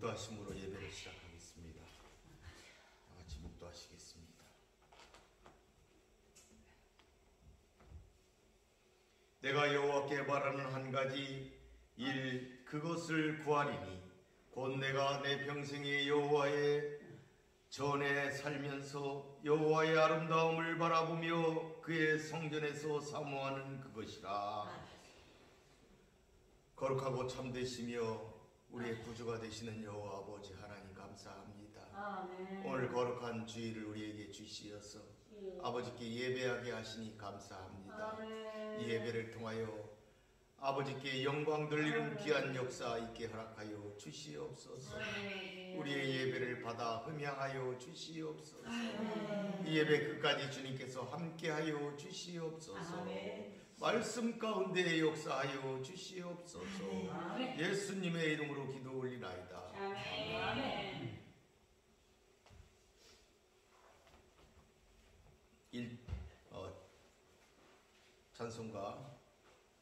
묵도하심으로 예배를 시작하겠습니다. 다 같이 묵도하시겠습니다. 내가 여호와께 바라는 한 가지 일 그것을 구하리니 곧 내가 내 평생에 여호와의 전에 살면서 여호와의 아름다움을 바라보며 그의 성전에서 사모하는 그것이라. 거룩하고 참되시며 우리의 구주가 되시는 여호와 아버지 하나님 감사합니다. 아멘. 오늘 거룩한 주일을 우리에게 주시어서 아버지께 예배하게 하시니 감사합니다. 아멘. 이 예배를 통하여 아버지께 영광 돌리는 귀한 역사 있게 허락하여 주시옵소서. 우리의 예배를 받아 흠양하여 주시옵소서. 이 예배 끝까지 주님께서 함께하여 주시옵소서. 말씀 가운데 역사하여 주시옵소서. 예수님의 이름으로 기도 올리나이다. 아멘. 찬송가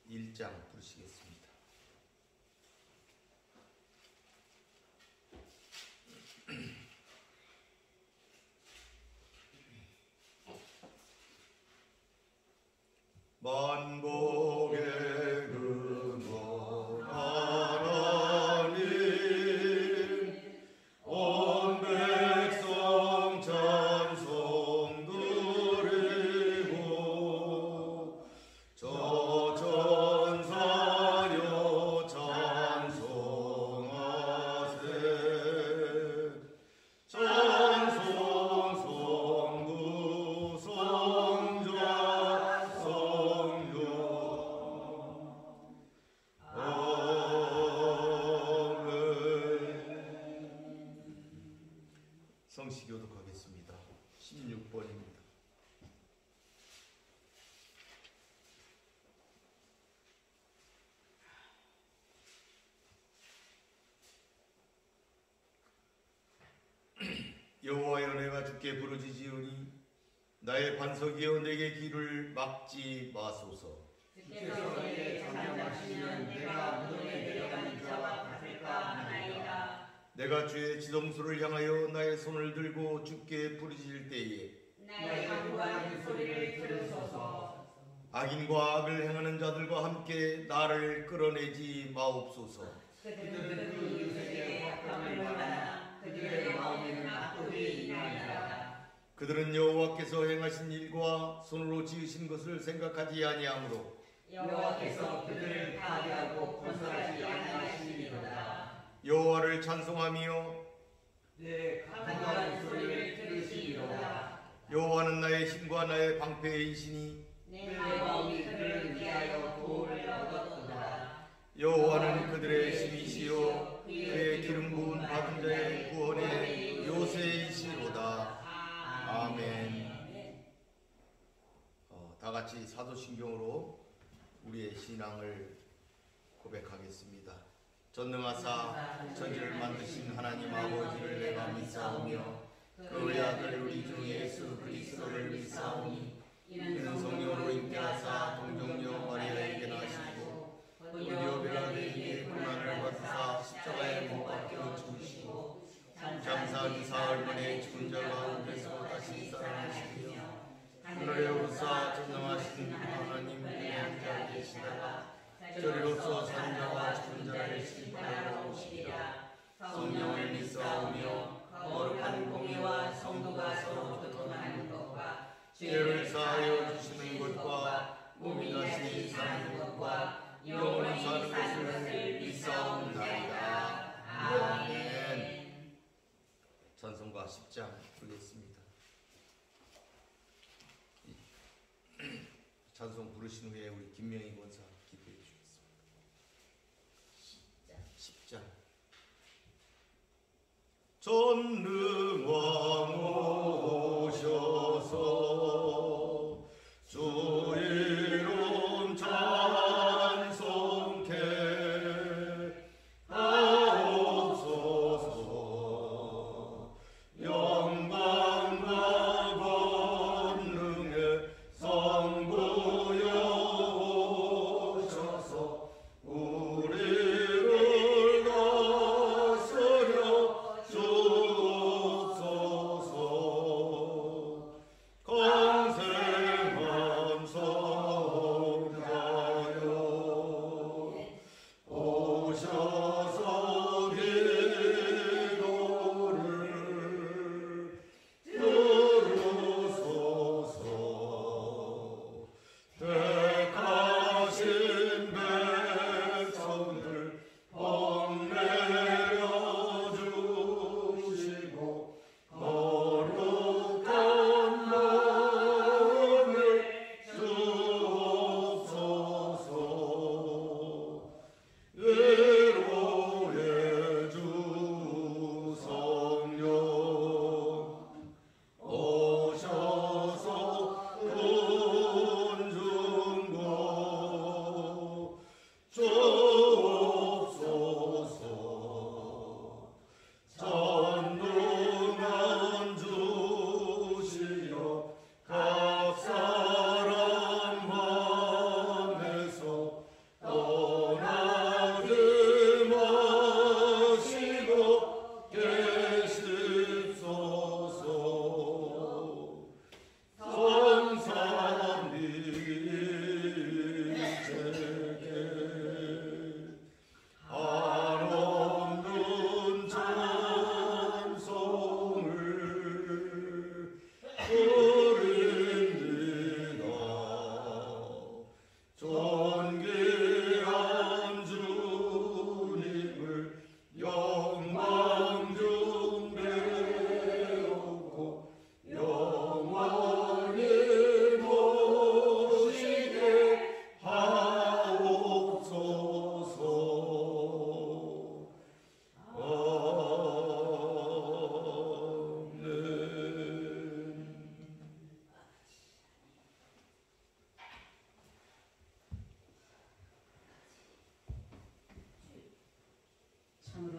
1장 부르시겠습니다. 만복의 근원 하나님 온 백성 찬송 드리고 저 전사여 찬송하세. 찬송 성부 성자 성령 성시 교독하겠습니다. 16번입니다. 여호와의 은혜가 주께 부르짖으오니 나의 반석이여 내게 길을 막지 마소서. 주께서 내게 장담하시면 내가 무덤에 내려가는 자와 같을까 하나이다. 내가 주의 지성소를 향하여 나의 손을 들고 주께 부르짖을 때에 나의 간구하는 소리를 들으소서. 악인과 악을 행하는 자들과 함께 나를 끌어내지 마옵소서. 그들은 그 유색의 확감을 원하나 그들의 마음에는 악독이 있나이다. 그들은 여호와께서 행하신 일과 손으로 지으신 것을 생각하지 아니하므로 여호와께서 그들을 파괴하고 건설하지 아니하시리로다. 여호와를 찬송하며 내 간구하는 소리를 들으시리로다. 여호와는 나의 힘과 나의 방패이시니 내 마음이 그를 위하여 도움을 얻었도다. 여호와는 그들의 힘이시요 그의 기름 부은 받은 자의 구원의 요새이시로다. 아멘. 다 같이 사도신경으로 우리의 신앙을 고백하겠습니다. 전능하사 천지를 만드신 하나님 아버지를 내가 믿사오며 그의 아들 우리 주 예수 그리스도를 믿사오니 이는 성령으로 잉태하사 동정녀 마리아에게 나시고 본디오 빌라도에게 고난을 받으사 십자가에 못 박혀 죽으시고 장사한 사흘 만에 죽은 자 가운데서 다시 살아나시며 하늘에 오르사 전능하신 하나님 분의 앉아 계시다가 저리로서 사는 자와 죽은 자를 심판하러 오시리라. 성령을 믿사오며 거룩한 공의와 성도가 서로 교통하는 것과 죄를 사하여 주시는 것과 몸이 다시 사는 것과 영원히 사는 것을 믿사옵나이다. 아멘. 찬송가 10장 부르겠습니다. 찬송 부르신 후에 우리 김명희 권사 기도해 주겠습니다. 10장 전능왕 오셔서 주 이름 찬송케 하옵소서. 영광과 권능의 성부여 오셔서 우리를 다스려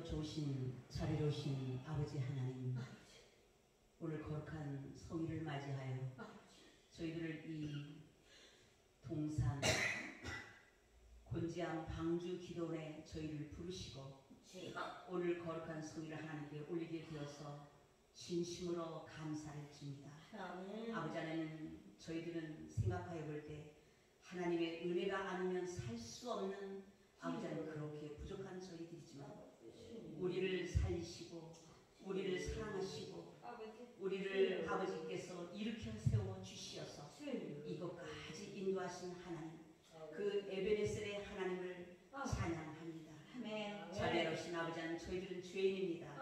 좋으신 자비로우신 아버지 하나님, 오늘 거룩한 성일을 맞이하여 저희들을 이 동산 곤지암 방주 기도원에 저희를 부르시고 오늘 거룩한 성일을 하나님께 올리게 되어서 진심으로 감사를 드립니다. 아버지 하나님, 저희들은 생각하여 볼 때 하나님의 은혜가 아니면 살 수 없는 아버지 하나님, 그렇게 부족한 저희들이지만 우리를 살리시고 우리를 사랑하시고 우리를 아버지께서 일으켜 세워 주시어서 이것까지 인도하신 하나님, 그 에베네셀의 하나님을 찬양합니다. 자비로우신 아버지 하나님, 저희들은 죄인입니다.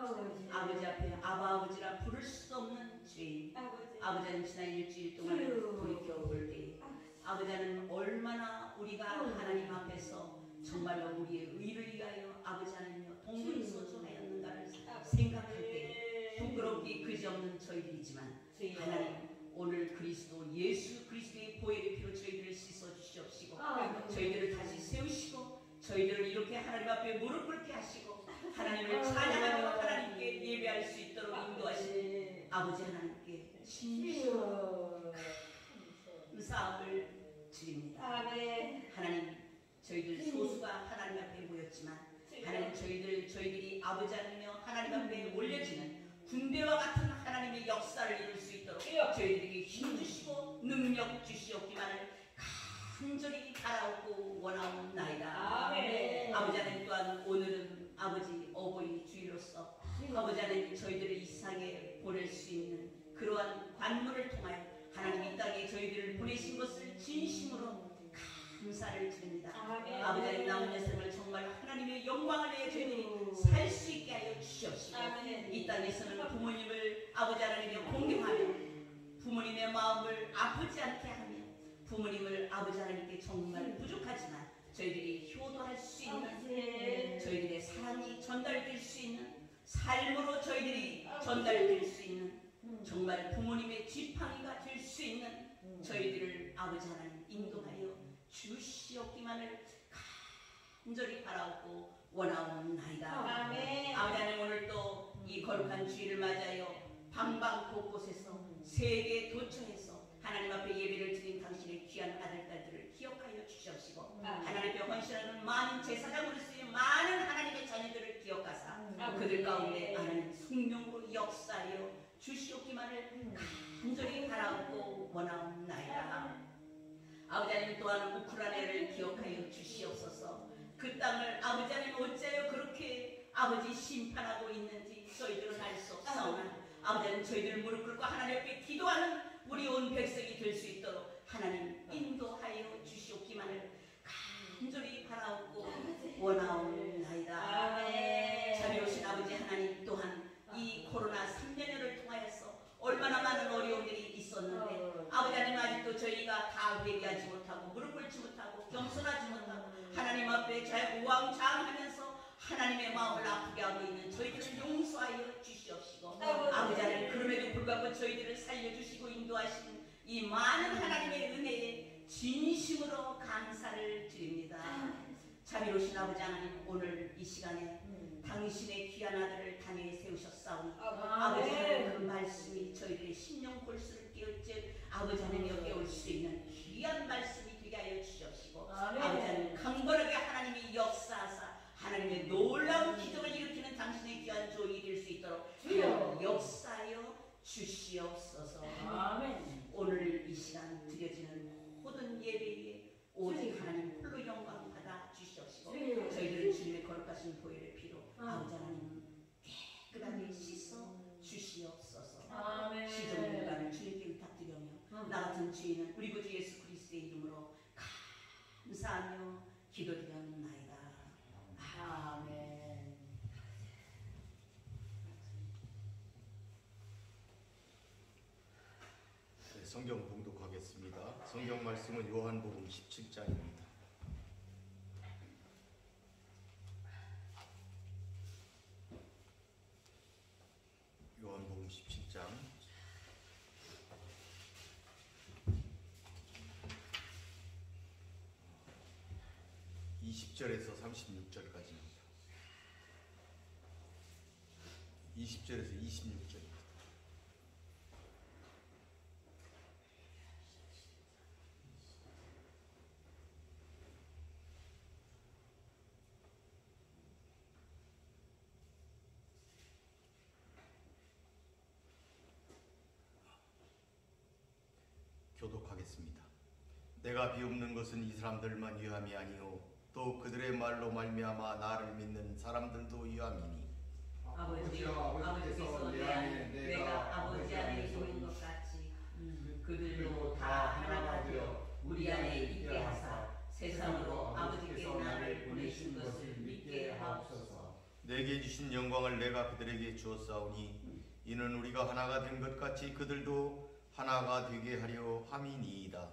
아버지 앞에 아버지라 부를 수 없는 죄인. 아버지 하나님, 지난 일주일 동안 돌이켜 볼 때 아버지 하나님, 얼마나 우리가 하나님 앞에서 정말로 우리의 의를 위하여 아버지 하나님여 동분서주하였는가를 생각할 때 부끄럽기 그지없는 저희들이지만 하나님, 오늘 그리스도 예수 그리스도의 보혈의 피로 저희들을 씻어 주시옵시고 저희들을 다시 세우시고 저희들을 이렇게 하나님 앞에 무릎 꿇게 하시고 하나님을 찬양하며 하나님께 예배할 수 있도록 인도하신 아버지 하나님께 진심으로 감사함을 드립니다. 하나님, 저희들 소수가 하나님 앞에 모였지만 하나님, 저희들이 아버지 하나님이며 하나님 앞에 올려지는 군대와 같은 하나님의 역사를 이룰 수 있도록 저희들에게 힘 주시고 능력 주시옵기만을 간절히 바라옵고 원하옵나이다. 아버지 하나님, 또한 오늘은 아버지 어버이 주일로서 아버지 하나님, 저희들을 이 세상에 보낼 수 있는 그러한 관문을 통하여 하나님 이 땅에 저희들을 보내신 것을 진심으로 감사를 드립니다. 아버지 하나님, 남은 여생을 정말 하나님의 영광을 내어 저희들이 살 수 있게 하여 주시옵시고 이 땅에서는 부모님을 아버지 하나님의 공경하며 부모님의 마음을 아프지 않게 하며 부모님을 아버지 하나님께 정말 부족하지만 저희들이 효도할 수 있는 저희들의 사랑이 전달될 수 있는 삶으로 저희들이 전달될 수 있는 정말 부모님의 지팡이가 될 수 있는 저희들을 아버지 하나님 인도하여 주시옵기만을 간절히 바라옵고 원하옵나이다. 아버지 하나님, 오늘 또 이 거룩한 주일을 맞이하여 방방 곳곳에서 세계 도처에서 하나님 앞에 예배를 드린 당신의 귀한 아들 딸들을 기억하여 주시옵시고 하나님 앞에 헌신하는 많은 제사장으로서의 많은 하나님의 자녀들을 기억하사 그들 가운데 하나님 성령으로 역사하여 주시옵기만을 간절히 바라옵고 원하옵나이다. 아버지 하나님, 또한 우크라이나를 기억하여 주시옵소서. 그 땅을 아버지 하나님 어찌하여 그렇게 아버지 심판하고 있는지 저희들은 알 수 없사오나 아버지 하나님, 저희들을 무릎 꿇고 하나님 앞에 기도하는 우리 온 백성이 될 수 있도록 하나님 인도하여 주시옵기만을 간절히 바라옵고 원하옵나이다. 자비로우신 아버지 하나님, 또한 이 코로나 3년여를 통하여서 얼마나 많은 어려움들이 있었는데 아버지 하나님, 아직도 저희가 다 회개하지 못하고 무릎 꿇지 못하고 겸손하지 못하고 하나님 앞에 잘 우왕좌왕하면서 하나님의 마음을 아프게 하고 있는 저희들을 용서하여 주시옵시고 아버지 하나님, 그럼에도 불구하고 저희들을 살려주시고 인도하신 이 많은 하나님의 은혜에 진심으로 감사를 드립니다. 자비로우신 아버지 하나님, 오늘 이 시간에 당신의 귀한 아들을 단위에 세우셨사오니 아버지 하나님, 그 말씀이 저희들의 심령 골수를 깨울지 아버지 하나님이 깨울 수 있는 귀한 말씀이 되게 하여 주시옵시고 아버지 하나님, 강건하게 하나님이 역사하사 하나님의 놀라운 기적을 일으키는 당신의 귀한 조이 될 수 있도록 역사하여 주시옵소서. 오늘 이 시간 드려지는 모든 예배에 오직 하나님 홀로 영광 받아 주시옵시고 저희들은 주님의 거룩하신 보혈의 피로 아버지 하나님 깨끗하게 씻어 주시옵소서. 시종일관을 주님께 부탁드리며 나 같은 죄인은 우리 구주 예수 그리스도의 이름으로 감사하며 기도드렸나이다. 아멘. 네, 성경 봉독하겠습니다. 성경 말씀은 요한복음 17장입니다. 요한복음 17장 20절에서 36절까지입니다. 20절에서 26절입니다. 교독하겠습니다. 내가 비웃는 것은 이 사람들만 위함이 아니요 또 그들의 말로 말미암아 나를 믿는 사람들도 위함이니 아버지께서 내 안에 내가 아버지 안에 있는 것 같이 그들도 다 하나가 되어 우리 안에 있게 하사 세상으로 아버지께서 나를 보내신 것을 믿게 하옵소서. 내게 주신 영광을 내가 그들에게 주었사오니 이는 우리가 하나가 된 것 같이 그들도 하나가 되게 하려 함이니이다.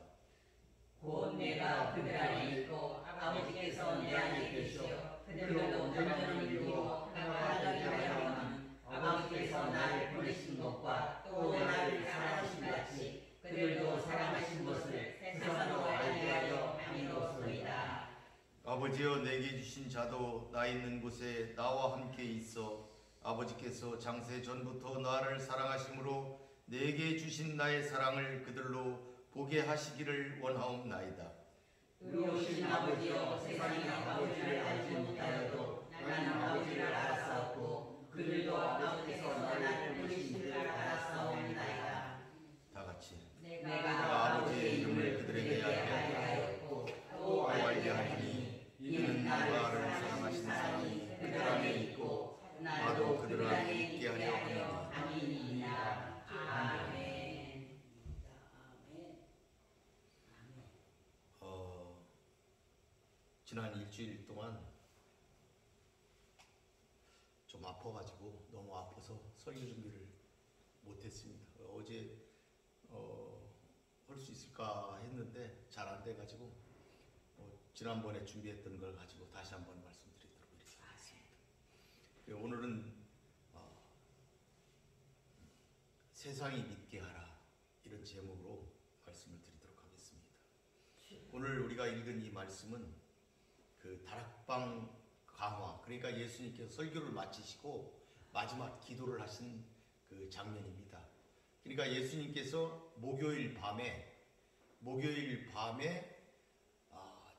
곧 내가 그들 안에 있고 아버지께서 내 안에 계시어 그들도 온전히 이루어 하나가 되게 하려 함은 아버지께서 나를 보내신 것과 또 나를 사랑하신 같이 그들도 사랑하신 것을 세상으로 알게 하려 함이로소이다. 아버지여 내게 주신 자도 나 있는 곳에 나와 함께 있어 아버지께서 장세 전부터 나를 사랑하심으로 내게 주신 나의 사랑을 그들로 보게 하시기를 원하옵나이다. 의로우신 아버지여 세상이 아버지를 알지 못하여도 나는 아버지를 알았사옵고 그들도 아버지께서 나를 보내신 줄 알았사옵나이다. 다 같이 내가 아버지의 이름을 그들에게 알게 하였고 또 알게 하리니 이는 나를 사랑하신 사람이 그들 안에 있고 나도 그들 안에 있게 하려 함이니이다. 아멘. 지난 일주일 동안 좀 아파가지고 너무 아파서 설교 준비를 못했습니다. 어제 할 수 있을까 했는데 잘 안 돼가지고 지난번에 준비했던 걸 가지고 다시 한번 말씀드리도록 이렇게 하겠습니다. 오늘은 세상이 믿게 하라 이런 제목으로 말씀을 드리도록 하겠습니다. 오늘 우리가 읽은 이 말씀은 그 다락방 강화, 그러니까 예수님께서 설교를 마치시고 마지막 기도를 하신 그 장면입니다. 그러니까 예수님께서 목요일 밤에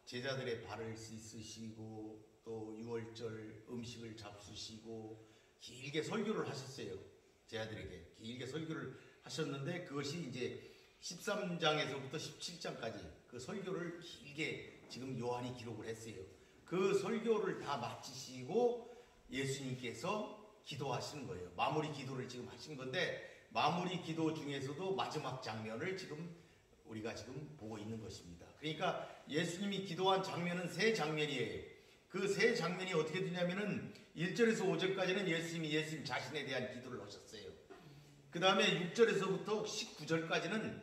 제자들의 발을 씻으시고 또 유월절 음식을 잡수시고 길게 설교를 하셨어요. 제자들에게 길게 설교를 하셨는데 그것이 이제 13장에서부터 17장까지 그 설교를 길게 지금 요한이 기록을 했어요. 그 설교를 다 마치시고 예수님께서 기도하시는 거예요. 마무리 기도를 지금 하신 건데 마무리 기도 중에서도 마지막 장면을 지금 우리가 지금 보고 있는 것입니다. 그러니까 예수님이 기도한 장면은 세 장면이에요. 그 세 장면이 어떻게 되냐면은 1절에서 5절까지는 예수님 자신에 대한 기도를 하셨어요. 그 다음에 6절에서부터 19절까지는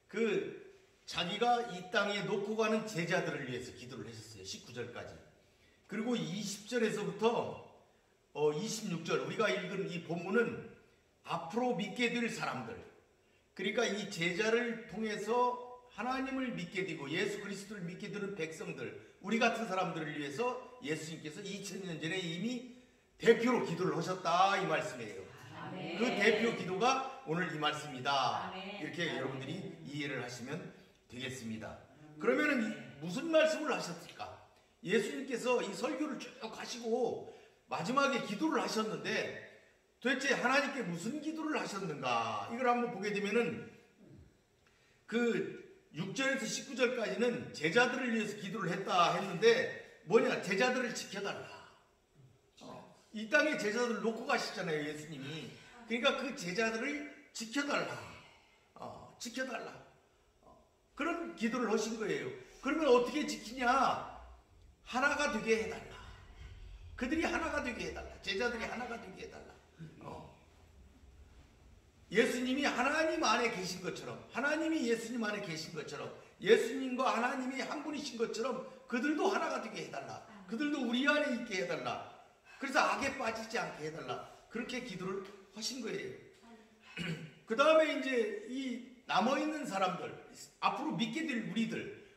그 자기가 이 땅에 놓고 가는 제자들을 위해서 기도를 하셨어요. 19절까지. 그리고 20절에서부터 26절 우리가 읽은 이 본문은 앞으로 믿게 될 사람들, 그러니까 이 제자를 통해서 하나님을 믿게 되고 예수 그리스도를 믿게 되는 백성들, 우리 같은 사람들을 위해서 예수님께서 2000년 전에 이미 대표로 기도를 하셨다 이 말씀이에요. 아멘. 그 대표 기도가 오늘 이 말씀이다. 아멘. 이렇게 여러분들이 이해를 하시면 되겠습니다. 그러면은 무슨 말씀을 하셨을까? 예수님께서 이 설교를 쭉 하시고 마지막에 기도를 하셨는데 도대체 하나님께 무슨 기도를 하셨는가? 이걸 한번 보게 되면은 그 6절에서 19절까지는 제자들을 위해서 기도를 했다 했는데 뭐냐? 제자들을 지켜달라. 이 땅에 제자들을 놓고 가시잖아요, 예수님이. 그러니까 그 제자들을 지켜달라. 지켜달라. 그런 기도를 하신 거예요. 그러면 어떻게 지키냐? 하나가 되게 해달라. 그들이 하나가 되게 해달라. 제자들이 하나가 되게 해달라. 예수님이 하나님 안에 계신 것처럼, 하나님이 예수님 안에 계신 것처럼, 예수님과 하나님이 한 분이신 것처럼 그들도 하나가 되게 해달라. 그들도 우리 안에 있게 해달라. 그래서 악에 빠지지 않게 해달라. 그렇게 기도를 하신 거예요. 그 다음에 이제 이 남아있는 사람들, 앞으로 믿게 될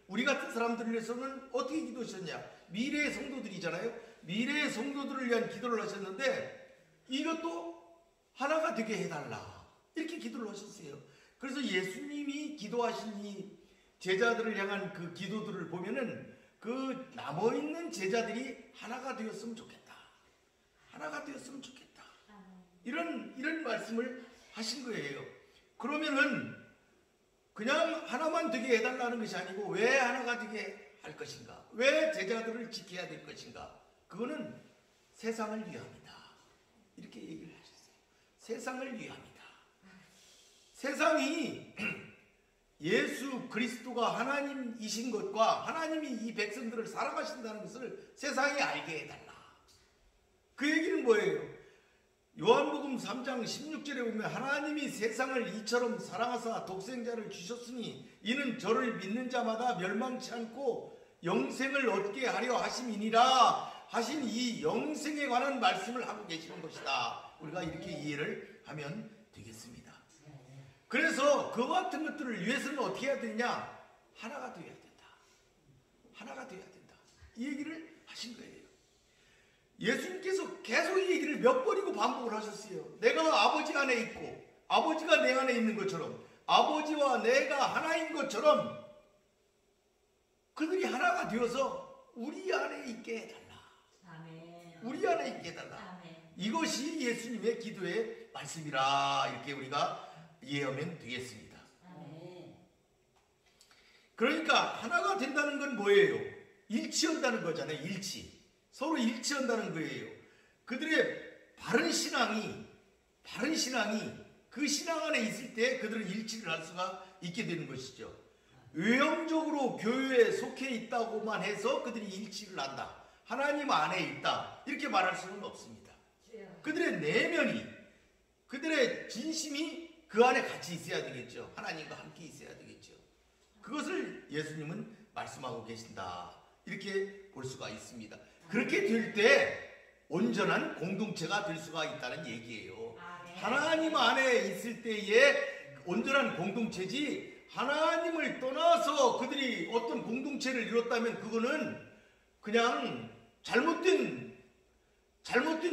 우리 같은 사람들을 위해서는 어떻게 기도하셨냐? 미래의 성도들이잖아요. 미래의 성도들을 위한 기도를 하셨는데 이것도 하나가 되게 해달라. 이렇게 기도를 하셨어요. 그래서 예수님이 기도하신 이 제자들을 향한 그 기도들을 보면은 그 남아있는 제자들이 하나가 되었으면 좋겠다. 하나가 되었으면 좋겠다. 이런 말씀을 하신 거예요. 그러면은 그냥 하나만 되게 해달라는 것이 아니고 왜 하나가 되게 할 것인가? 왜 제자들을 지켜야 될 것인가? 그거는 세상을 위함이다. 이렇게 얘기를 하셨어요. 세상을 위함이다. 세상이 예수 그리스도가 하나님이신 것과 하나님이 이 백성들을 사랑하신다는 것을 세상이 알게 해달라. 그 얘기는 뭐예요? 요한복음 3장 16절에 보면 하나님이 세상을 이처럼 사랑하사 독생자를 주셨으니 이는 저를 믿는 자마다 멸망치 않고 영생을 얻게 하려 하심이니라 하신 이 영생에 관한 말씀을 하고 계시는 것이다. 우리가 이렇게 이해를 하면 되겠습니다. 그래서 그와 같은 것들을 위해서는 어떻게 해야 되냐? 하나가 되어야 된다. 하나가 되어야 된다. 이 얘기를 하신 거예요. 예수님께서 계속 이 얘기를 몇 번이고 반복을 하셨어요. 내가 아버지 안에 있고 아버지가 내 안에 있는 것처럼 아버지와 내가 하나인 것처럼 그들이 하나가 되어서 우리 안에 있게 해달라. 아멘. 우리 안에 있게 해달라. 아멘. 이것이 예수님의 기도의 말씀이라 이렇게 우리가 이해하면 되겠습니다. 아멘. 그러니까 하나가 된다는 건 뭐예요? 일치한다는 거잖아요. 일치. 서로 일치한다는 거예요. 그들의 바른 신앙이 그 신앙 안에 있을 때 그들은 일치를 할 수가 있게 되는 것이죠. 외형적으로 교회에 속해 있다고만 해서 그들이 일치를 한다. 하나님 안에 있다. 이렇게 말할 수는 없습니다. 그들의 내면이, 그들의 진심이 그 안에 같이 있어야 되겠죠. 하나님과 함께 있어야 되겠죠. 그것을 예수님은 말씀하고 계신다. 이렇게 볼 수가 있습니다. 그렇게 될 때 온전한 공동체가 될 수가 있다는 얘기예요. 하나님 안에 있을 때의 온전한 공동체지 하나님을 떠나서 그들이 어떤 공동체를 이뤘다면 그거는 그냥 잘못된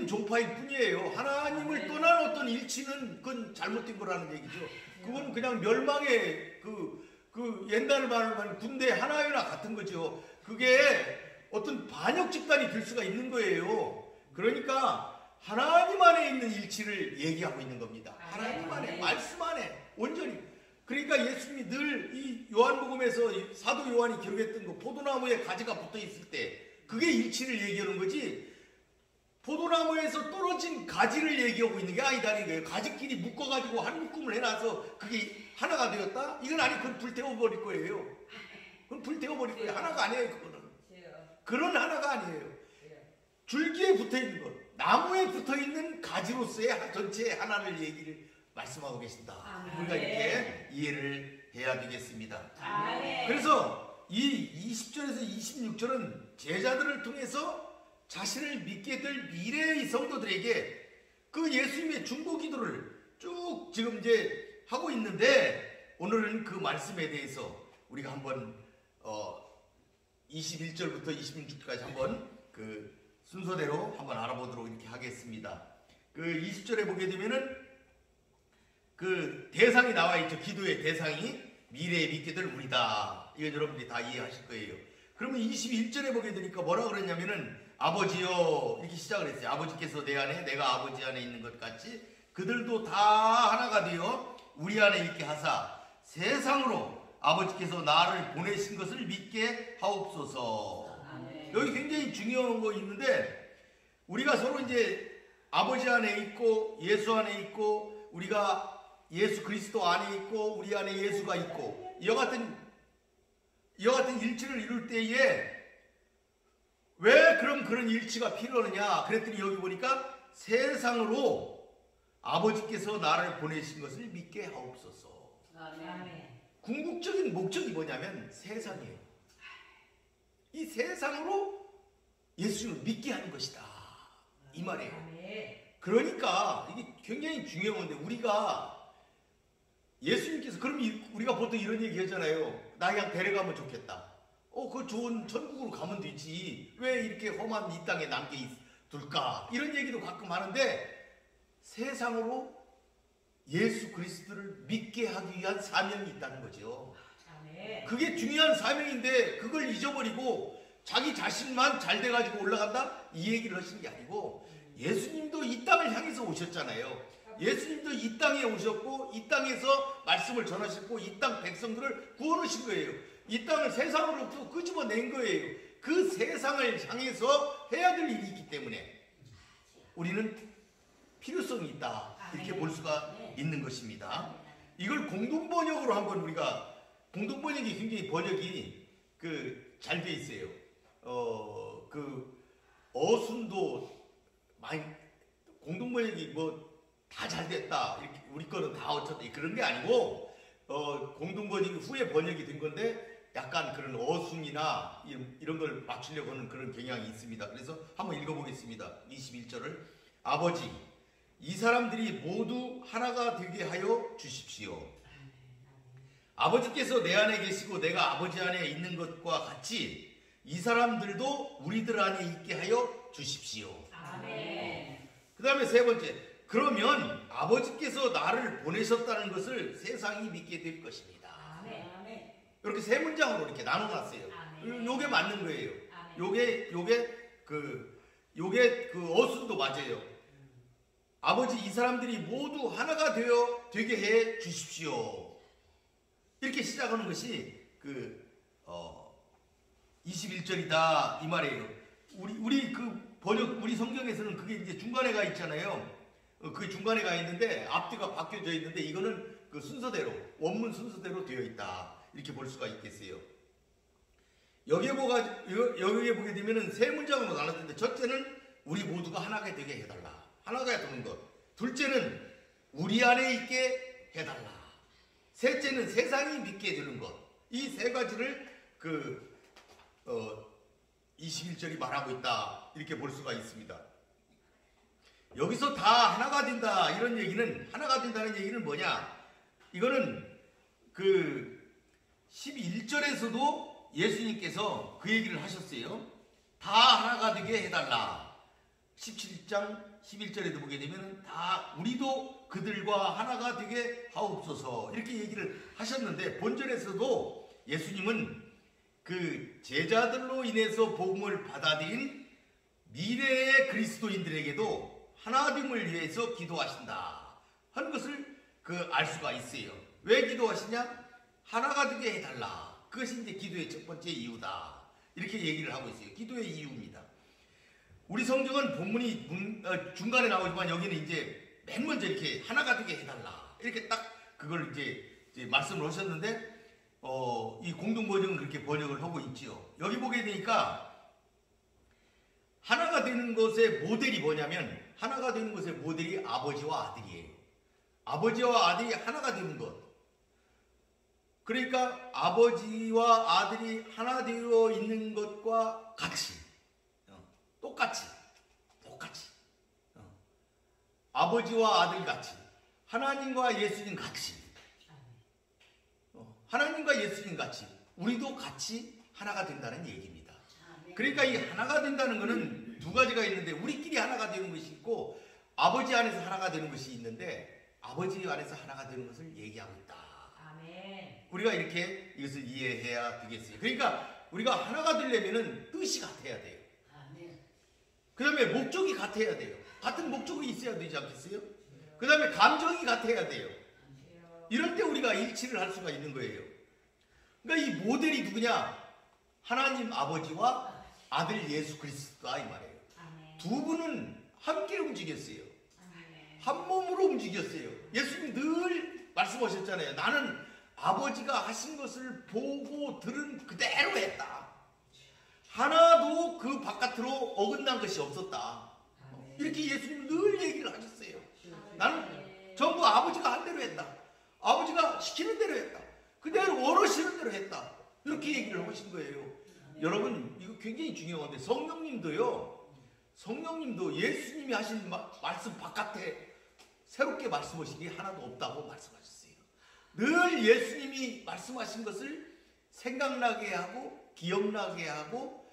종파일 뿐이에요. 하나님을 떠난 어떤 일치는 그건 잘못된 거라는 얘기죠. 그건 그냥 멸망의 그 옛날 말로 군대 하나회나 같은 거죠. 그게 어떤 반역 집단이 될 수가 있는 거예요. 그러니까 하나님 안에 있는 일치를 얘기하고 있는 겁니다. 하나님 안에, 말씀 안에 온전히. 그러니까 예수님이 늘 이 요한복음에서 사도 요한이 기록했던 거 포도나무에 가지가 붙어 있을 때 그게 일치를 얘기하는 거지 포도나무에서 떨어진 가지를 얘기하고 있는 게 아니다는 거예요. 가지끼리 묶어가지고 한 묶음을 해놔서 그게 하나가 되었다? 이건 아니, 그건 불태워버릴 거예요. 그건 불태워버릴 거예요. 하나가 아니에요, 그거는. 그런 하나가 아니에요. 줄기에 붙어있는 것, 나무에 붙어있는 가지로서의 전체 하나를 얘기를 말씀하고 계신다. 우리가 이렇게 이해를 해야 되겠습니다. 그래서 이 20절에서 26절은 제자들을 통해서 자신을 믿게 될 미래의 성도들에게 그 예수님의 중보 기도를 쭉 지금 이제 하고 있는데 오늘은 그 말씀에 대해서 우리가 한번 21절부터 26절까지 한번 그 순서대로 한번 알아보도록 이렇게 하겠습니다. 그 20절에 보게 되면은 그 대상이 나와 있죠. 기도의 대상이 미래에 믿게 될 우리다. 이건 여러분들이 다 이해하실 거예요. 그러면 21절에 보게 되니까 뭐라 그랬냐면은 아버지여 이렇게 시작을 했어요. 아버지께서 내 안에 내가 아버지 안에 있는 것 같이 그들도 다 하나가 되어 우리 안에 있게 하사 세상으로 아버지께서 나를 보내신 것을 믿게 하옵소서. 여기 굉장히 중요한 거 있는데 우리가 서로 이제 아버지 안에 있고 예수 안에 있고 우리가 예수 그리스도 안에 있고 우리 안에 예수가 있고 이와 같은 일치를 이룰 때에 왜 그럼 그런 일치가 필요하느냐 그랬더니 여기 보니까 세상으로 아버지께서 나를 보내신 것을 믿게 하옵소서. 궁극적인 목적이 뭐냐면 세상이에요. 이 세상으로 예수님을 믿게 하는 것이다. 이 말이에요. 그러니까 이게 굉장히 중요한 건데 우리가 예수님께서 그럼 우리가 보통 이런 얘기 하잖아요. 나 그냥 데려가면 좋겠다. 그 좋은 천국으로 가면 되지. 왜 이렇게 험한 이 땅에 남게 둘까? 이런 얘기도 가끔 하는데 세상으로 예수 그리스도를 믿게 하기 위한 사명이 있다는 거죠. 아멘. 그게 중요한 사명인데 그걸 잊어버리고 자기 자신만 잘 돼가지고 올라간다? 이 얘기를 하시는 게 아니고 예수님도 이 땅을 향해서 오셨잖아요. 예수님도 이 땅에 오셨고 이 땅에서 말씀을 전하셨고 이 땅 백성들을 구원하신 거예요. 이 땅을 세상으로부터 끄집어낸 거예요. 그 세상을 향해서 해야 될 일이 있기 때문에 우리는 필요성이 있다, 이렇게 볼 수가 있는 것입니다. 이걸 공동번역으로 한번 우리가, 공동번역이 굉장히 번역이 잘 돼 있어요. 그 어순도 많이, 공동번역이 뭐 다 잘 됐다, 이렇게 우리 거는 다 어쩌다 그런 게 아니고 공동번역이 후에 번역이 된 건데 약간 그런 어순이나 이런 걸 맞추려고 하는 그런 경향이 있습니다. 그래서 한번 읽어보겠습니다. 21절을 아버지, 이 사람들이 모두 하나가 되게 하여 주십시오. 아버지께서 내 안에 계시고 내가 아버지 안에 있는 것과 같이 이 사람들도 우리들 안에 있게 하여 주십시오. 아멘. 그 다음에 세 번째, 그러면 아버지께서 나를 보내셨다는 것을 세상이 믿게 될 것입니다. 아멘. 이렇게 세 문장으로 이렇게 나눠놨어요. 아멘. 요게 맞는 거예요. 아멘. 요게 그 어순도 맞아요. 아버지, 이 사람들이 모두 하나가 되게 해 주십시오. 이렇게 시작하는 것이 21절이다 이 말이에요. 우리 그 번역, 우리 성경에서는 그게 이제 중간에 가 있잖아요. 그 중간에 가 있는데 앞뒤가 바뀌어져 있는데 이거는 그 순서대로, 원문 순서대로 되어 있다, 이렇게 볼 수가 있겠어요. 여기에 보게 되면은 세 문장으로 나눴는데, 첫째는 우리 모두가 하나가 되게 해달라, 하나가 되는 것. 둘째는 우리 안에 있게 해달라. 셋째는 세상이 믿게 되는 것. 이 세 가지를 21절이 말하고 있다, 이렇게 볼 수가 있습니다. 여기서 다 하나가 된다, 이런 얘기는, 하나가 된다는 얘기는 뭐냐? 이거는 11절에서도 예수님께서 그 얘기를 하셨어요. 다 하나가 되게 해달라. 17장 11절에도 보게 되면 다 우리도 그들과 하나가 되게 하옵소서, 이렇게 얘기를 하셨는데, 본절에서도 예수님은 그 제자들로 인해서 복음을 받아들인 미래의 그리스도인들에게도 하나됨을 위해서 기도하신다 하는 것을 알 수가 있어요. 왜 기도하시냐? 하나가 되게 해달라. 그것이 이제 기도의 첫 번째 이유다, 이렇게 얘기를 하고 있어요. 기도의 이유입니다. 우리 성경은 본문이 중간에 나오지만 여기는 이제 맨 먼저 이렇게 하나가 되게 해달라, 이렇게 딱 그걸 이제 말씀을 하셨는데, 이 공동번역은 그렇게 번역을 하고 있지요. 여기 보게 되니까 하나가 되는 것의 모델이 뭐냐면, 하나가 되는 것의 모델이 아버지와 아들이에요. 아버지와 아들이 하나가 되는 것. 그러니까 아버지와 아들이 하나 되어 있는 것과 같이, 똑같이 아버지와 아들 같이, 하나님과 예수님 같이, 하나님과 예수님 같이 우리도 같이 하나가 된다는 얘기입니다. 그러니까 이 하나가 된다는 것은 두 가지가 있는데, 우리끼리 하나가 되는 것이 있고 아버지 안에서 하나가 되는 것이 있는데, 아버지 안에서 하나가 되는 것을 얘기하고 있다. 아멘. 우리가 이렇게 이것을 이해해야 되겠어요. 그러니까 우리가 하나가 되려면은 뜻이 같아야 돼요. 그 다음에 목적이 같아야 돼요. 같은 목적이 있어야 되지 않겠어요? 그 다음에 감정이 같아야 돼요. 이럴 때 우리가 일치를 할 수가 있는 거예요. 그러니까 이 모델이 누구냐? 하나님 아버지와 아들 예수 그리스도다, 이 말이에요. 아멘. 두 분은 함께 움직였어요. 아멘. 한 몸으로 움직였어요. 예수님 늘 말씀하셨잖아요. 나는 아버지가 하신 것을 보고 들은 그대로 했다. 하나도 그 바깥으로 어긋난 것이 없었다. 이렇게 예수님 늘 얘기를 하셨어요. 나는 전부 아버지가 한 대로 했다. 아버지가 시키는 대로 했다. 그대로 원하시는 대로 했다. 이렇게 얘기를 하신 거예요. 여러분, 이거 굉장히 중요한데, 성령님도 예수님이 하신 말씀 바깥에 새롭게 말씀하신 게 하나도 없다고 말씀하셨어요. 늘 예수님이 말씀하신 것을 생각나게 하고 기억나게 하고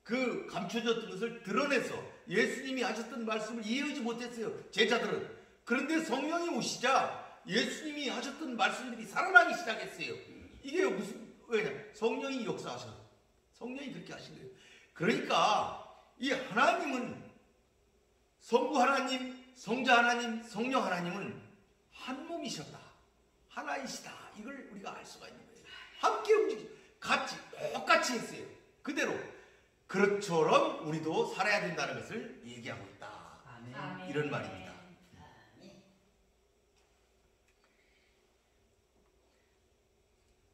그 감춰졌던 것을 드러내서 예수님이 하셨던 말씀을 이해하지 못했어요, 제자들은. 그런데 성령이 오시자 예수님이 하셨던 말씀들이 살아나기 시작했어요. 이게 무슨 왜냐? 성령이 역사하셔. 성령이 그렇게 하신 거예요. 그러니까 이 하나님은 성부 하나님, 성자 하나님, 성령 하나님은 한 몸이셨다. 하나이시다. 이걸 우리가 알 수가 있는 거예요. 함께 움직이죠. 같이 똑같이 했어요. 그대로. 그것처럼 우리도 살아야 된다는 것을 얘기하고 있다. 아멘. 이런 말입니다.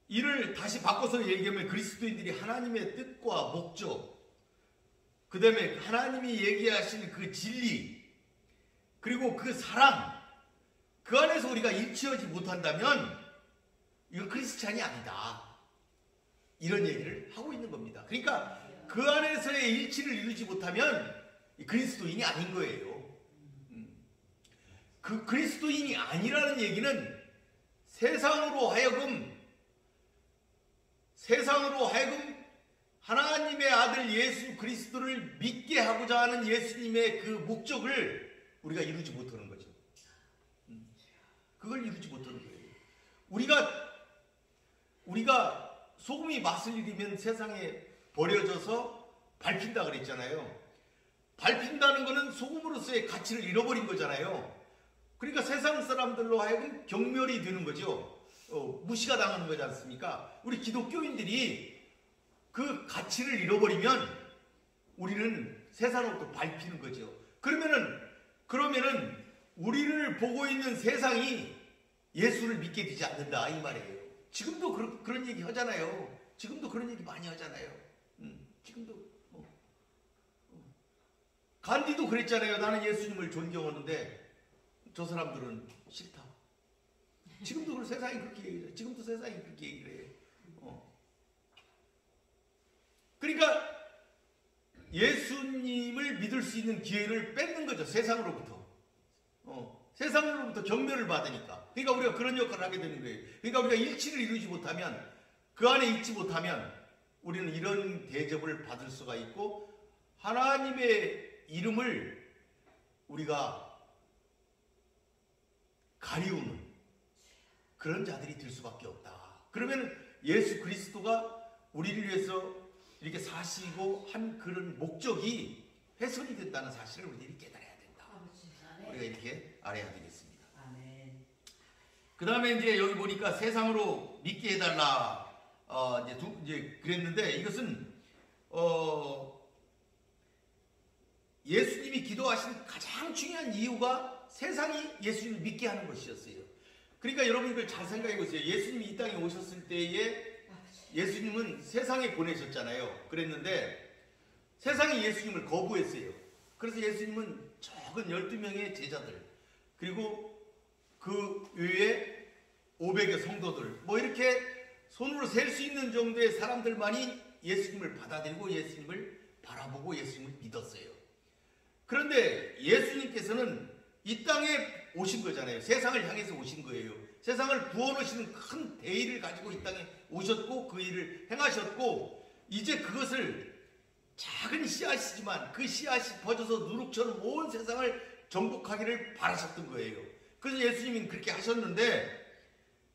이를 다시 바꿔서 얘기하면 그리스도인들이 하나님의 뜻과 목적, 그 다음에 하나님이 얘기하신 그 진리, 그리고 그 사랑, 그 안에서 우리가 일치하지 못한다면 이건 크리스찬이 아니다. 이런 얘기를 하고 있는 겁니다. 그러니까 그 안에서의 일치를 이루지 못하면 그리스도인이 아닌 거예요. 그 그리스도인이 아니라는 얘기는 세상으로 하여금 하나님의 아들 예수 그리스도를 믿게 하고자 하는 예수님의 그 목적을 우리가 이루지 못하는 거죠. 그걸 이루지 못하는 거예요. 우리가 소금이 맛을 잃으면 세상에 버려져서 밟힌다 그랬잖아요. 밟힌다는 거는 소금으로서의 가치를 잃어버린 거잖아요. 그러니까 세상 사람들로 하여금 경멸이 되는 거죠. 무시가 당하는 거지 않습니까? 우리 기독교인들이 그 가치를 잃어버리면 우리는 세상으로부터 밟히는 거죠. 그러면은 우리를 보고 있는 세상이 예수를 믿게 되지 않는다 이 말이에요. 지금도 그런 얘기 하잖아요. 지금도 그런 얘기 많이 하잖아요. 지금도 간디도 그랬잖아요. 나는 예수님을 존경하는데 저 사람들은 싫다. 지금도 세상이 그렇게 얘기해요. 지금도 세상이 그렇게 얘기를 해요. 그러니까 예수님을 믿을 수 있는 기회를 뺏는 거죠. 세상으로부터. 세상으로부터 경멸을 받으니까. 그러니까 우리가 그런 역할을 하게 되는 거예요. 그러니까 우리가 일치를 이루지 못하면, 그 안에 있지 못하면 우리는 이런 대접을 받을 수가 있고 하나님의 이름을 우리가 가리우는 그런 자들이 될 수밖에 없다. 그러면 예수 그리스도가 우리를 위해서 이렇게 사시고 한 그런 목적이 훼손이 된다는 사실을 우리들이 깨달아야 된다. 우리가 이렇게 알아야 되겠습니다. 그 다음에 이제 여기 보니까 세상으로 믿게 해달라. 이제 그랬는데 이것은 예수님이 기도하신 가장 중요한 이유가 세상이 예수님을 믿게 하는 것이었어요. 그러니까 여러분 이걸 잘 생각해 보세요. 예수님이 이 땅에 오셨을 때에 예수님은 세상에 보내셨잖아요. 그랬는데 세상이 예수님을 거부했어요. 그래서 예수님은 적은 12명의 제자들, 그리고 그 외에 500여 성도들, 뭐 이렇게 손으로 셀 수 있는 정도의 사람들만이 예수님을 받아들이고 예수님을 바라보고 예수님을 믿었어요. 그런데 예수님께서는 이 땅에 오신 거잖아요. 세상을 향해서 오신 거예요. 세상을 구원하시는 큰 대의를 가지고 이 땅에 오셨고 그 일을 행하셨고, 이제 그것을 작은 씨앗이지만 그 씨앗이 퍼져서 누룩처럼 온 세상을 정복하기를 바라셨던 거예요. 그래서 예수님은 그렇게 하셨는데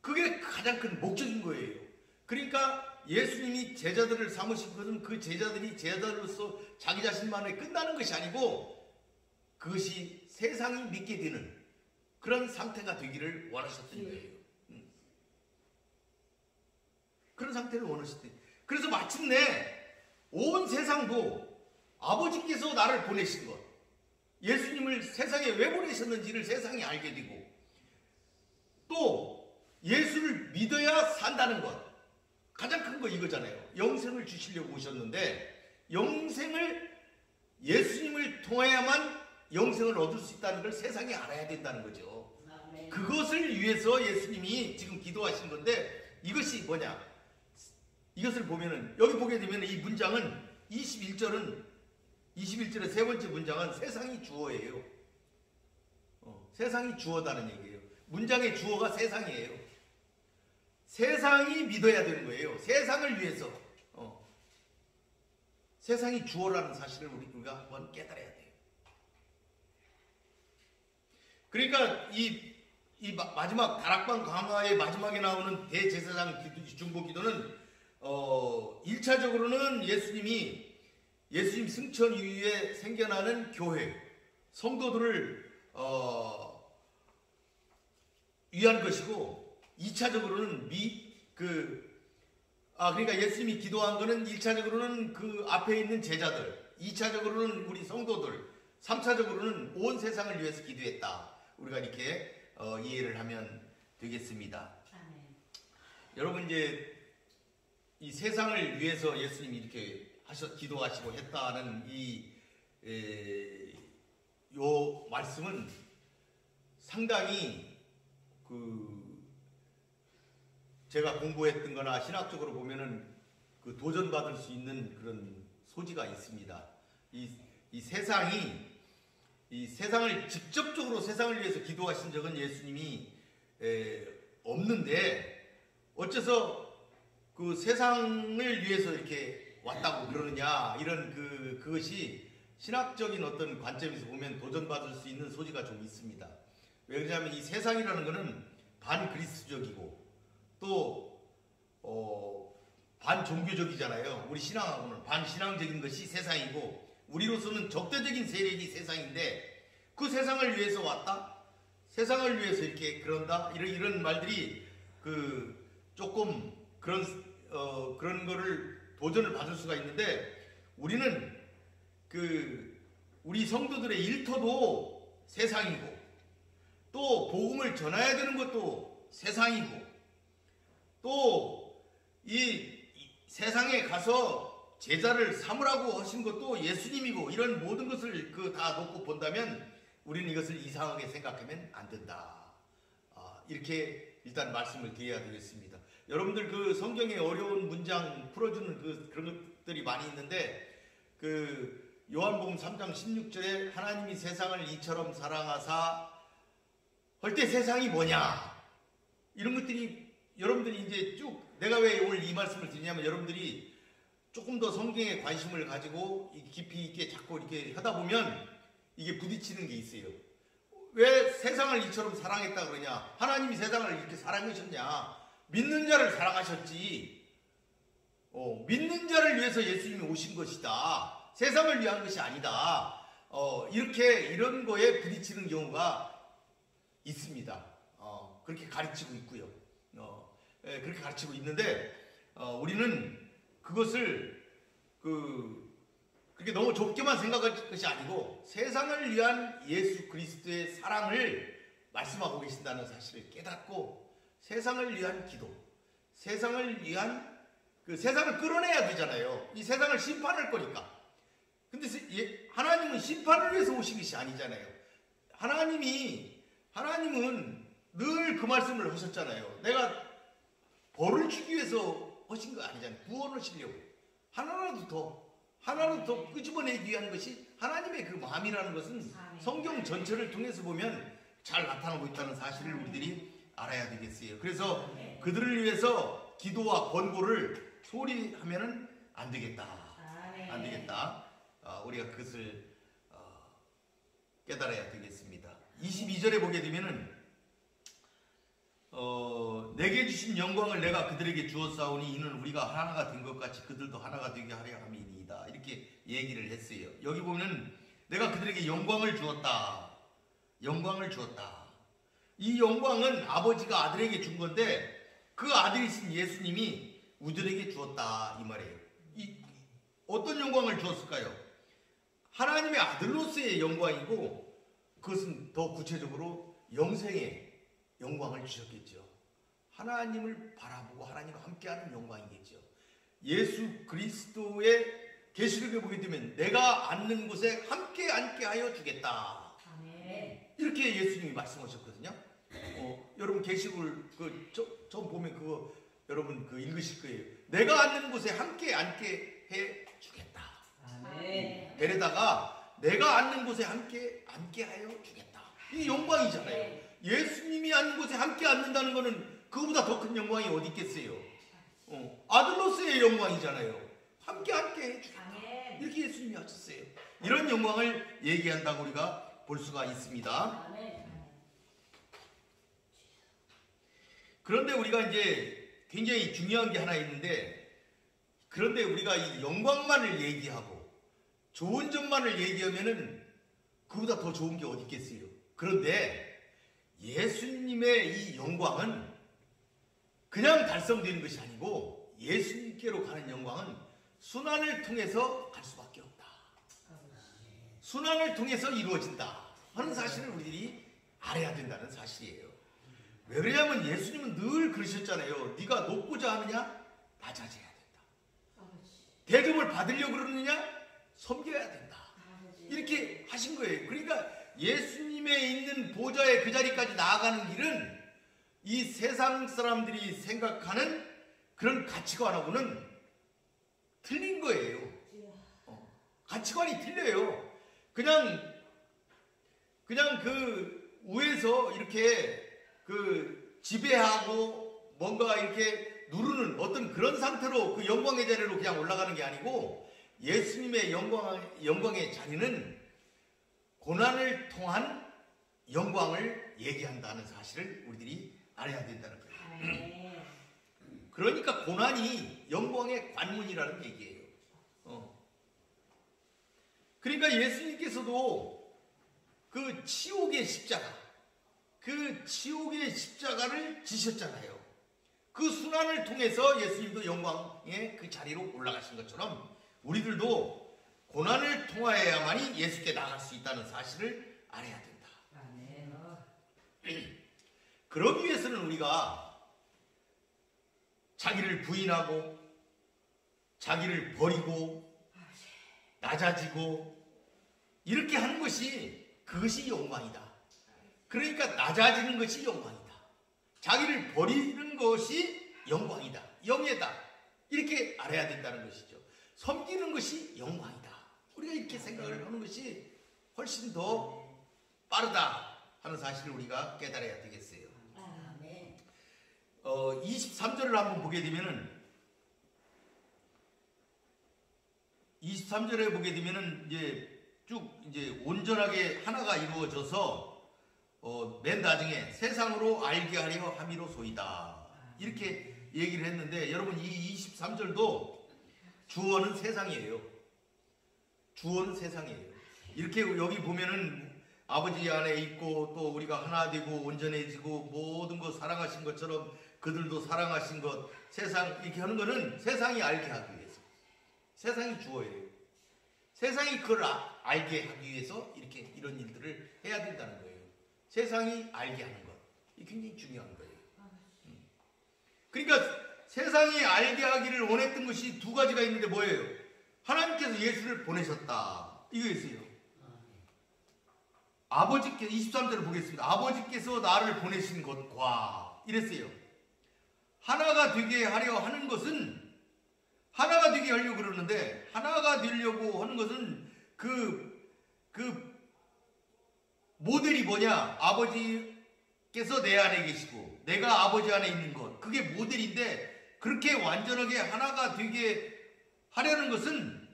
그게 가장 큰 목적인 거예요. 그러니까 예수님이 제자들을 삼으신 것은 그 제자들이 제자들로서 자기 자신만에 끝나는 것이 아니고 그것이 세상이 믿게 되는 그런 상태가 되기를 원하셨던 거예요. 그런 상태를 원하셨던. 그래서 마침내 온 세상도 아버지께서 나를 보내신 것, 예수님을 세상에 왜 보내셨는지를 세상이 알게 되고, 또 예수를 믿어야 산다는 것, 가장 큰 거 이거잖아요. 영생을 주시려고 오셨는데 영생을 예수님을 통해야만 영생을 얻을 수 있다는 걸 세상이 알아야 된다는 거죠. 그것을 위해서 예수님이 지금 기도하신 건데, 이것이 뭐냐? 이것을 보면은, 여기 보게 되면 이 문장은 21절의 세 번째 문장은 세상이 주어예요. 세상이 주어다는 얘기예요. 문장의 주어가 세상이에요. 세상이 믿어야 되는 거예요. 세상을 위해서. 세상이 주어라는 사실을 우리가 한번 깨달아야 돼요. 그러니까 이 이 마지막 다락방 강화의 마지막에 나오는 대제사장 중보 기도는 1차적으로는 예수님 승천 이후에 생겨나는 교회 성도들을 위한 것이고, 2차적으로는 그러니까 예수님이 기도한 거는 1차적으로는 그 앞에 있는 제자들, 2차적으로는 우리 성도들, 3차적으로는 온 세상을 위해서 기도했다. 우리가 이렇게 이해를 하면 되겠습니다. 아멘. 여러분, 이제 이 세상을 위해서 예수님이 이렇게 기도하시고 했다는 요 말씀은 상당히 제가 공부했던 거나 신학적으로 보면은 도전받을 수 있는 그런 소지가 있습니다. 이 세상을 직접적으로 세상을 위해서 기도하신 적은 예수님이 없는데, 어째서 그 세상을 위해서 이렇게 왔다고 그러느냐, 이런 그것이 신학적인 어떤 관점에서 보면 도전받을 수 있는 소지가 좀 있습니다. 왜 그러냐면 이 세상이라는 것은 반그리스도적이고 또 반종교적이잖아요. 우리 신앙하고는 반신앙적인 것이 세상이고, 우리로서는 적대적인 세력이 세상인데, 그 세상을 위해서 왔다? 세상을 위해서 이렇게 그런다? 이런 말들이 조금 그런 거를 도전을 받을 수가 있는데, 우리는 우리 성도들의 일터도 세상이고, 또 복음을 전해야 되는 것도 세상이고, 또 이 세상에 가서 제자를 삼으라고 하신 것도 예수님이고, 이런 모든 것을 다 놓고 본다면 우리는 이것을 이상하게 생각하면 안 된다. 이렇게 일단 말씀을 드려야 되겠습니다. 여러분들 성경의 어려운 문장 풀어주는 그런 것들이 많이 있는데, 요한복음 3장 16절에 하나님이 세상을 이처럼 사랑하사 할 때 세상이 뭐냐, 이런 것들이 여러분들이 이제 쭉, 내가 왜 오늘 이 말씀을 드리냐면, 여러분들이 조금 더 성경에 관심을 가지고 깊이 있게 자꾸 이렇게 하다 보면 이게 부딪히는 게 있어요. 왜 세상을 이처럼 사랑했다 그러냐? 하나님이 세상을 이렇게 사랑하셨냐? 믿는 자를 사랑하셨지. 믿는 자를 위해서 예수님이 오신 것이다. 세상을 위한 것이 아니다. 이런 거에 부딪히는 경우가 있습니다. 그렇게 가르치고 있고요. 그렇게 가르치고 있는데, 우리는 그것을 그렇게 너무 좁게만 생각할 것이 아니고, 세상을 위한 예수 그리스도의 사랑을 말씀하고 계신다는 사실을 깨닫고, 세상을 위한 기도, 세상을 위한 세상을 끌어내야 되잖아요. 이 세상을 심판할 거니까. 근데 하나님은 심판을 위해서 오신 것이 아니잖아요. 하나님은 늘 그 말씀을 하셨잖아요. 내가 벌을 주기 위해서 하신 거 아니잖아요. 구원하시려고. 하나라도 더 끄집어내기 위한 것이 하나님의 그 마음이라는 것은 성경 전체를 통해서 보면 잘 나타나고 있다는 사실을 우리들이 알아야 되겠어요. 그래서 그들을 위해서 기도와 권고를 소홀히 하면은 안 되겠다. 안 되겠다. 우리가 그것을 깨달아야 되겠습니다. 22절에 보게 되면은 내게 주신 영광을 내가 그들에게 주었사오니 이는 우리가 하나가 된 것 같이 그들도 하나가 되게 하려 함이니이다. 이렇게 얘기를 했어요. 여기 보면은 내가 그들에게 영광을 주었다. 영광을 주었다. 이 영광은 아버지가 아들에게 준 건데, 그 아들이신 예수님이 우리들에게 주었다, 이 말이에요. 어떤 영광을 주었을까요? 하나님의 아들로서의 영광이고, 그것은 더 구체적으로 영생의 영광을 주셨겠죠. 하나님을 바라보고 하나님과 함께하는 영광이겠죠. 예수 그리스도의 계시록에 보게 되면 내가 앉는 곳에 함께 앉게 하여 주겠다. 아멘. 이렇게 예수님이 말씀하셨거든요. 여러분 계시록을 처음 보면 그거 여러분 읽으실 거예요. 내가 앉는 곳에 함께 앉게 해 주겠다. 아멘. 데려다가 내가 앉는 곳에 함께 앉게 하여 주겠다. 이 영광이잖아요. 예수님이 앉는 곳에 함께 앉는다는 것은 그거보다 더 큰 영광이 어디 있겠어요. 아들로서의 영광이잖아요. 함께 해주겠다. 아멘. 이렇게 예수님이 하셨어요. 이런 영광을 얘기한다고 우리가 볼 수가 있습니다. 아멘. 그런데 우리가 이제 굉장히 중요한 게 하나 있는데, 그런데 우리가 이 영광만을 얘기하고 좋은 점만을 얘기하면은 그보다 더 좋은 게 어디 있겠어요. 그런데 예수님의 이 영광은 그냥 달성되는 것이 아니고 예수님께로 가는 영광은 순환을 통해서 갈 수밖에 없다. 순환을 통해서 이루어진다 하는 사실을 우리들이 알아야 된다는 사실이에요. 왜 그러냐면 예수님은 늘 그러셨잖아요. 네가 높고자 하느냐? 낮아져야 된다. 대접을 받으려고 그러느냐? 섬겨야 된다. 이렇게 하신 거예요. 그러니까 예수님의 있는 보좌의 그 자리까지 나아가는 길은 이 세상 사람들이 생각하는 그런 가치관하고는 틀린 거예요. 가치관이 틀려요. 그냥 그 위에서 이렇게 그 지배하고 뭔가 이렇게 누르는 어떤 그런 상태로 그 영광의 자리로 그냥 올라가는 게 아니고, 예수님의 영광의 자리는 고난을 통한 영광을 얘기한다는 사실을 우리들이 알아야 된다는 거예요. 그러니까 고난이 영광의 관문이라는 얘기예요. 그러니까 예수님께서도 그 지옥의 십자가를 지셨잖아요. 그 순환을 통해서 예수님도 영광의 그 자리로 올라가신 것처럼 우리들도 고난을 통하여야만이 예수께 나갈 수 있다는 사실을 알아야 된다. 그러기 위해서는 우리가 자기를 부인하고 자기를 버리고 낮아지고 이렇게 하는 것이, 그것이 영광이다. 그러니까 낮아지는 것이 영광이다. 자기를 버리는 것이 영광이다. 영예다. 이렇게 알아야 된다는 것이죠. 섬기는 것이 영광이다. 우리가 이렇게 생각을 하는 것이 훨씬 더 빠르다 하는 사실을 우리가 깨달아야 되겠어요. 23절을 한번 보게 되면은, 23절에 보게 되면은 이제 쭉 이제 온전하게 하나가 이루어져서 맨 나중에 세상으로 알게 하려 함이로소이다 이렇게 얘기를 했는데, 여러분 이 23절도 주어는 세상이에요. 주어는 세상이에요. 이렇게 여기 보면은 아버지 안에 있고 또 우리가 하나 되고 온전해지고 모든 것 사랑하신 것처럼 그들도 사랑하신 것, 세상 이렇게 하는 거는 세상이 알게 하기 위해서. 세상이 주어예요. 세상이 그걸 알게 하기 위해서 이렇게 이런 일들을 해야 된다는 거예요. 세상이 알게 하는 것. 이게 굉장히 중요한 거예요. 그러니까 세상이 알게 하기를 원했던 것이 두 가지가 있는데 뭐예요? 하나님께서 예수를 보내셨다. 이거였어요. 아버지께서, 23절을 보겠습니다. 아버지께서 나를 보내신 것과 이랬어요. 하나가 되게 하려 하는 것은, 하나가 되게 하려고 그러는데, 하나가 되려고 하는 것은 그 모델이 뭐냐? 아버지께서 내 안에 계시고 내가 아버지 안에 있는 것, 그게 모델인데, 그렇게 완전하게 하나가 되게 하려는 것은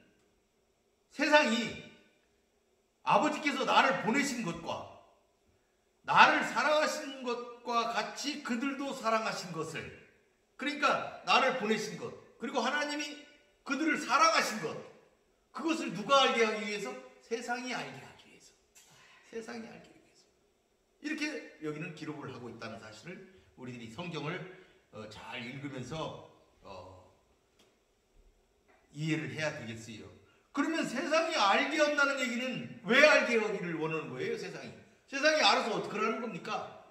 세상이 아버지께서 나를 보내신 것과 나를 사랑하신 것과 같이 그들도 사랑하신 것을, 그러니까 나를 보내신 것, 그리고 하나님이 그들을 사랑하신 것, 그것을 누가 알게 하기 위해서? 세상이 알게 하기 위해서. 세상이 알게 하기 위해서. 이렇게 여기는 기록을 하고 있다는 사실을 우리들이 성경을 잘 읽으면서 이해를 해야 되겠어요. 그러면 세상이 알게 한다는 얘기는 왜 알게 하기를 원하는 거예요? 세상이 알아서 어떻게 하는 겁니까?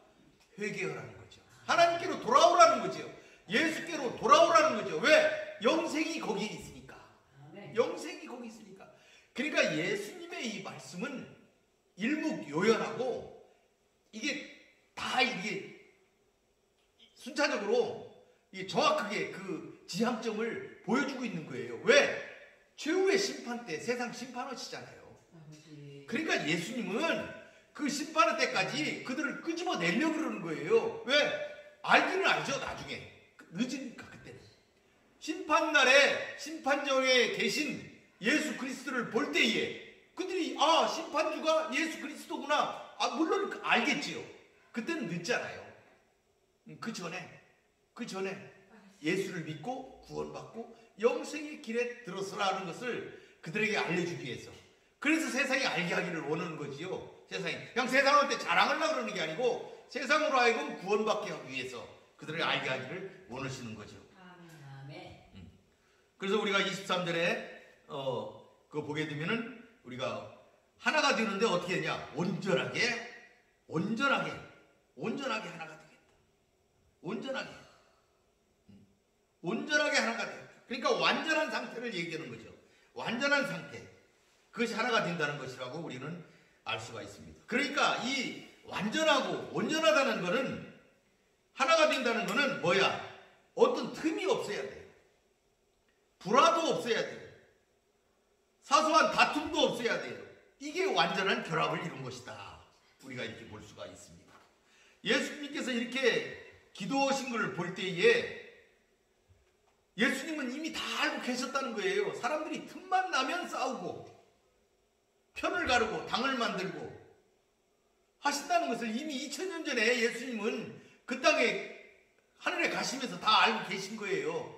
회개하라는 거죠. 하나님께로 돌아오라는 거죠. 예수께로 돌아오라는 거죠. 왜? 영생이 거기에 있으니까. 영생이 거기 있으니까. 그러니까 예수님의 이 말씀은 일목요연하고 이게 다 이게 순차적으로 정확하게 그 지향점을 보여주고 있는 거예요. 왜? 최후의 심판 때 세상 심판하시잖아요. 그러니까 예수님은 그 심판의 때까지 그들을 끄집어내려고 그러는 거예요. 왜? 알기는 알죠. 나중에 늦으니까. 그때는 심판날에 심판정에 계신 예수 그리스도를 볼 때에 그들이 심판주가 예수 그리스도구나, 물론 알겠지요. 그때는 늦잖아요. 그 전에 그 전에 예수를 믿고 구원받고 영생의 길에 들어서라는 것을 그들에게 알려주기 위해서. 그래서 세상이 알게 하기를 원하는 거지요. 세상이 그냥 세상한테 자랑하려고 그러는 게 아니고 세상으로 하여금 구원받게 하기 위해서 그들을 알게 하기를 원하시는 거죠. 아멘. 그래서 우리가 23절에 그거 보게 되면은 우리가 하나가 되는데 어떻게 되냐? 온전하게 하나가 되겠다. 온전하게 하나가 돼. 그러니까 완전한 상태를 얘기하는 거죠. 완전한 상태. 그것이 하나가 된다는 것이라고 우리는 알 수가 있습니다. 그러니까 이 완전하고 온전하다는 것은, 하나가 된다는 것은 뭐야? 어떤 틈이 없어야 돼요. 불화도 없어야 돼요. 사소한 다툼도 없어야 돼요. 이게 완전한 결합을 이룬 것이다. 우리가 이렇게 볼 수가 있습니다. 예수님께서 이렇게 기도하신 것을 볼 때에 예수님은 이미 다 알고 계셨다는 거예요. 사람들이 틈만 나면 싸우고 편을 가르고 당을 만들고 하신다는 것을 이미 2000년 전에 예수님은 그 땅에 하늘에 가시면서 다 알고 계신 거예요.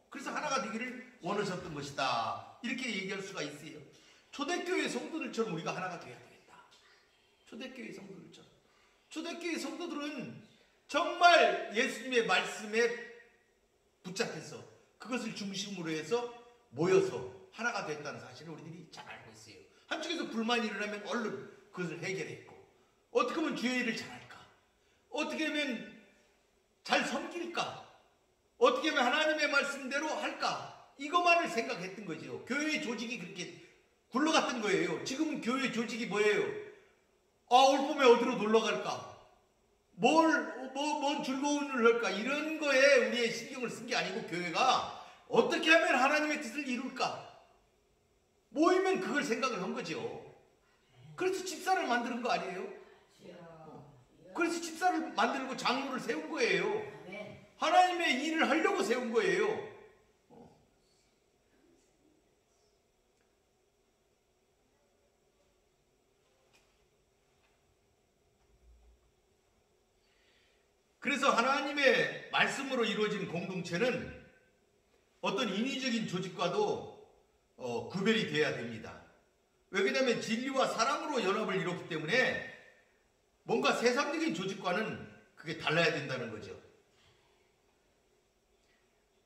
그래서 하나가 되기를 원하셨던 것이다. 이렇게 얘기할 수가 있어요. 초대교회 성도들처럼 우리가 하나가 되어야 되겠다. 초대교회 성도들처럼. 초대교회 성도들은 정말 예수님의 말씀에 붙잡혀서 그것을 중심으로 해서 모여서 하나가 됐다는 사실을 우리들이 잘 알고 있어요. 한쪽에서 불만이 일어나면 얼른 그것을 해결했고, 어떻게 하면 주의 일을 잘할까? 어떻게 하면 잘 섬길까? 어떻게 하면 하나님의 말씀대로 할까? 이것만을 생각했던 거죠. 교회의 조직이 그렇게 굴러갔던 거예요. 지금은 교회 조직이 뭐예요? 올 봄에 어디로 놀러 갈까? 뭔 즐거운 일을 할까? 이런 거에 우리의 신경을 쓴 게 아니고, 교회가 어떻게 하면 하나님의 뜻을 이룰까? 모이면 그걸 생각을 한 거죠. 그래서 집사를 만드는 거 아니에요? 그래서 집사를 만들고 장로를 세운 거예요. 하나님의 일을 하려고 세운 거예요. 그래서 하나님의 말씀으로 이루어진 공동체는 어떤 인위적인 조직과도 구별이 돼야 됩니다. 왜냐하면 진리와 사랑으로 연합을 이뤘기 때문에 뭔가 세상적인 조직과는 그게 달라야 된다는 거죠.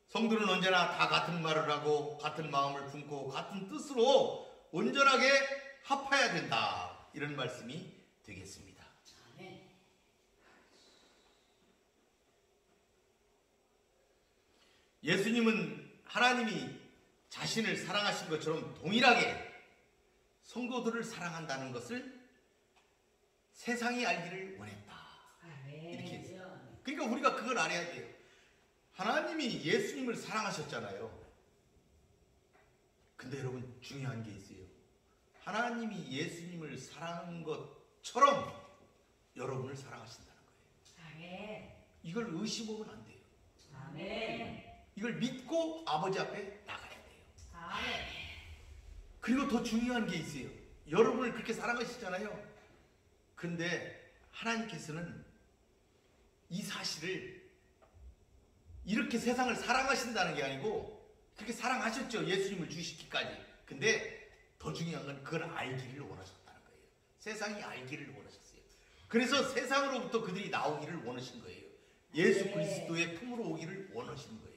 성도는 언제나 다 같은 말을 하고 같은 마음을 품고 같은 뜻으로 온전하게 합해야 된다. 이런 말씀이 되겠습니다. 예수님은 하나님이 자신을 사랑하신 것처럼 동일하게 성도들을 사랑한다는 것을 세상이 알기를 원했다. 이렇게 했어요. 그러니까 우리가 그걸 알아야 돼요. 하나님이 예수님을 사랑하셨잖아요. 근데 여러분, 중요한 게 있어요. 하나님이 예수님을 사랑한 것처럼 여러분을 사랑하신다는 거예요. 이걸 의심하면 안 돼요. 이걸 믿고 아버지 앞에 나가야 돼요. 그리고 더 중요한 게 있어요. 여러분을 그렇게 사랑하시잖아요. 근데 하나님께서는 이 사실을, 이렇게 세상을 사랑하신다는 게 아니고 그렇게 사랑하셨죠. 예수님을 주시기까지. 근데 더 중요한 건 그걸 알기를 원하셨다는 거예요. 세상이 알기를 원하셨어요. 그래서 세상으로부터 그들이 나오기를 원하신 거예요. 예수 그리스도의 품으로 오기를 원하신 거예요.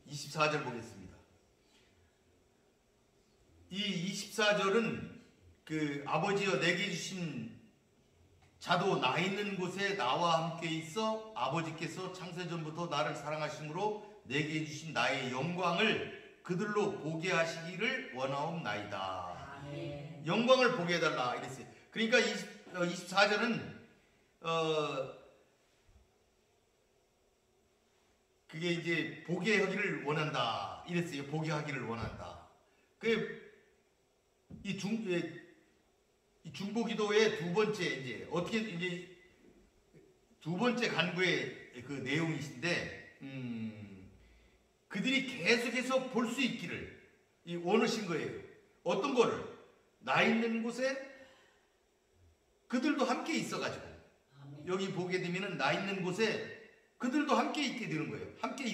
24절 보겠습니다. 이 24절은 그 아버지여 내게 주신 자도 나 있는 곳에 나와 함께 있어 아버지께서 창세전부터 나를 사랑하심으로 내게 주신 나의 영광을 그들로 보게 하시기를 원하옵나이다. 영광을 보게 해달라 이랬어요. 그러니까 24절은 그게 이제 보게 하기를 원한다 이랬어요. 보게 하기를 원한다. 이 중보기도의 두 번째 이제 어떻게 이제 두 번째 간구의 그 내용이신데, 그들이 계속해서 볼 수 있기를 원하신 거예요. 어떤 거를? 나 있는 곳에 그들도 함께 있어가지고 여기 보게 되면은 나 있는 곳에 그들도 함께 있게 되는 거예요. 함께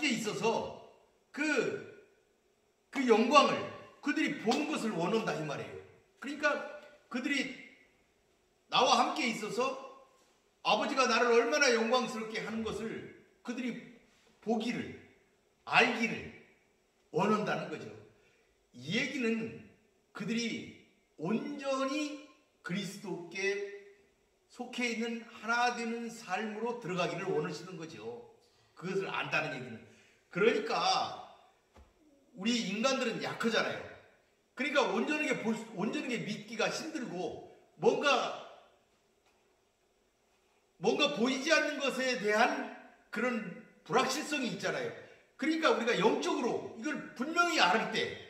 있어서 그 영광을 그들이 보는 것을 원한다 이 말이에요. 그러니까 그들이 나와 함께 있어서 아버지가 나를 얼마나 영광스럽게 하는 것을 그들이 보기를 알기를 원한다는 거죠. 이 얘기는 그들이 온전히 그리스도께 속해 있는 하나 되는 삶으로 들어가기를 원하시는 거죠. 그것을 안다는 얘기는. 그러니까 우리 인간들은 약하잖아요. 그러니까 온전하게 믿기가 힘들고 뭔가 보이지 않는 것에 대한 그런 불확실성이 있잖아요. 그러니까 우리가 영적으로 이걸 분명히 알을 때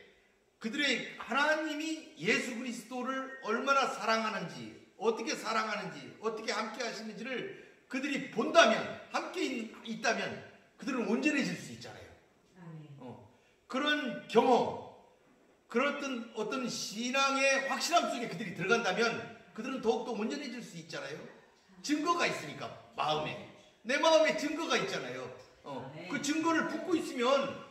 그들의 하나님이 예수 그리스도를 얼마나 사랑하는지, 어떻게 사랑하는지, 어떻게 함께 하시는지를 그들이 본다면, 함께 있다면 그들은 온전해질 수 있잖아요. 그런 경험, 그런 어떤 신앙의 확실함 속에 그들이 들어간다면 그들은 더욱더 온전해질 수 있잖아요. 증거가 있으니까 내 마음에 증거가 있잖아요. 그 증거를 붙고 있으면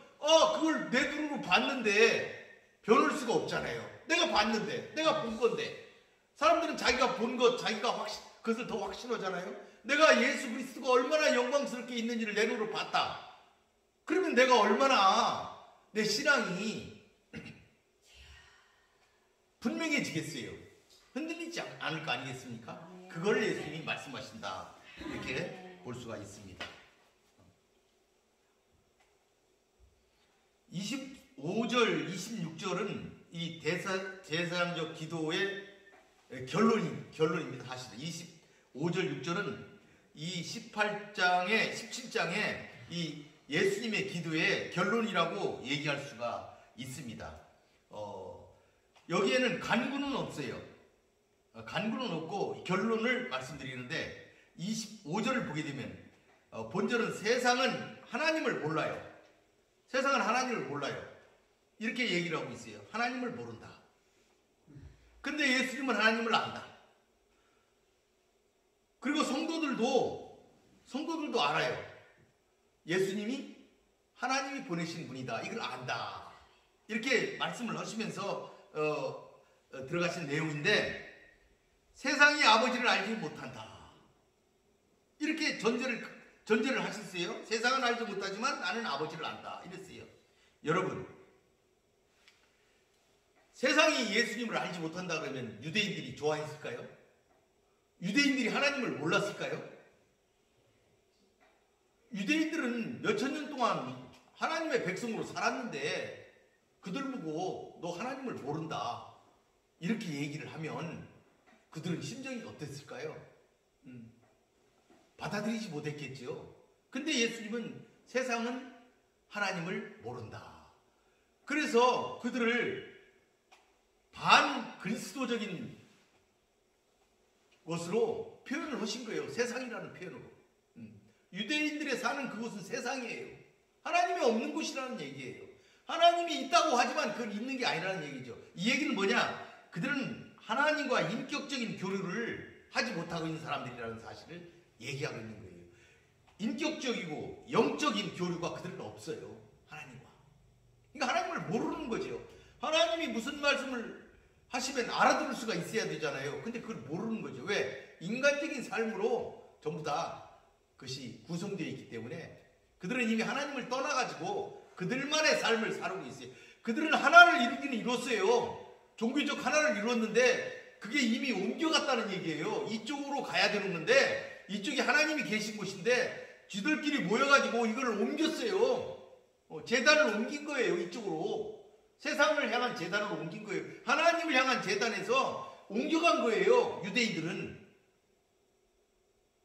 그걸 내 눈으로 봤는데 변할 수가 없잖아요. 내가 봤는데, 내가 본 건데. 사람들은 자기가 본 것, 그것을 더 확신하잖아요. 내가 예수 그리스도가 얼마나 영광스럽게 있는지를 내 눈으로 봤다. 그러면 내가 얼마나 내 신앙이 분명해지겠어요. 흔들리지 않을 거 아니겠습니까? 그걸 예수님이 말씀하신다. 이렇게 볼 수가 있습니다. 25절, 26절은 이 제사장적 기도의 결론입니다. 사실은 25절, 6절은 이 18장에 17장에 이 예수님의 기도의 결론이라고 얘기할 수가 있습니다. 여기에는 간구는 없어요. 간구는 없고 결론을 말씀드리는데 25절을 보게 되면 본절은 세상은 하나님을 몰라요. 세상은 하나님을 몰라요. 이렇게 얘기를 하고 있어요. 하나님을 모른다. 근데 예수님은 하나님을 안다. 그리고 성도들도 알아요. 예수님이 하나님이 보내신 분이다. 이걸 안다. 이렇게 말씀을 하시면서 들어가신 내용인데 세상이 아버지를 알지 못한다. 이렇게 전제를 하셨어요. 세상은 알지 못하지만 나는 아버지를 안다. 이랬어요. 여러분, 세상이 예수님을 알지 못한다 그러면 유대인들이 좋아했을까요? 유대인들이 하나님을 몰랐을까요? 유대인들은 몇천 년 동안 하나님의 백성으로 살았는데 그들 보고 너 하나님을 모른다 이렇게 얘기를 하면 그들은 심정이 어땠을까요? 받아들이지 못했겠죠. 근데 예수님은 세상은 하나님을 모른다. 그래서 그들을 반그리스도적인 것으로 표현을 하신 거예요. 세상이라는 표현으로. 유대인들의 사는 그곳은 세상이에요. 하나님이 없는 곳이라는 얘기예요. 하나님이 있다고 하지만 그건 있는 게 아니라는 얘기죠. 이 얘기는 뭐냐? 그들은 하나님과 인격적인 교류를 하지 못하고 있는 사람들이라는 사실을 얘기하고 있는 거예요. 인격적이고 영적인 교류가 그들은 없어요. 하나님과. 그러니까 하나님을 모르는 거죠. 하나님이 무슨 말씀을 하시면 알아들을 수가 있어야 되잖아요. 근데 그걸 모르는 거죠. 왜? 인간적인 삶으로 전부 다 그것이 구성되어 있기 때문에 그들은 이미 하나님을 떠나가지고 그들만의 삶을 살고 있어요. 그들은 하나를 이루기는 이뤘어요. 종교적 하나를 이뤘는데 그게 이미 옮겨갔다는 얘기예요. 이쪽으로 가야 되는 건데 이쪽이 하나님이 계신 곳인데 쥐들끼리 모여가지고 이걸 옮겼어요. 제단을 옮긴 거예요. 이쪽으로. 세상을 향한 제단으로 옮긴 거예요. 하나님을 향한 제단에서 옮겨간 거예요. 유대인들은.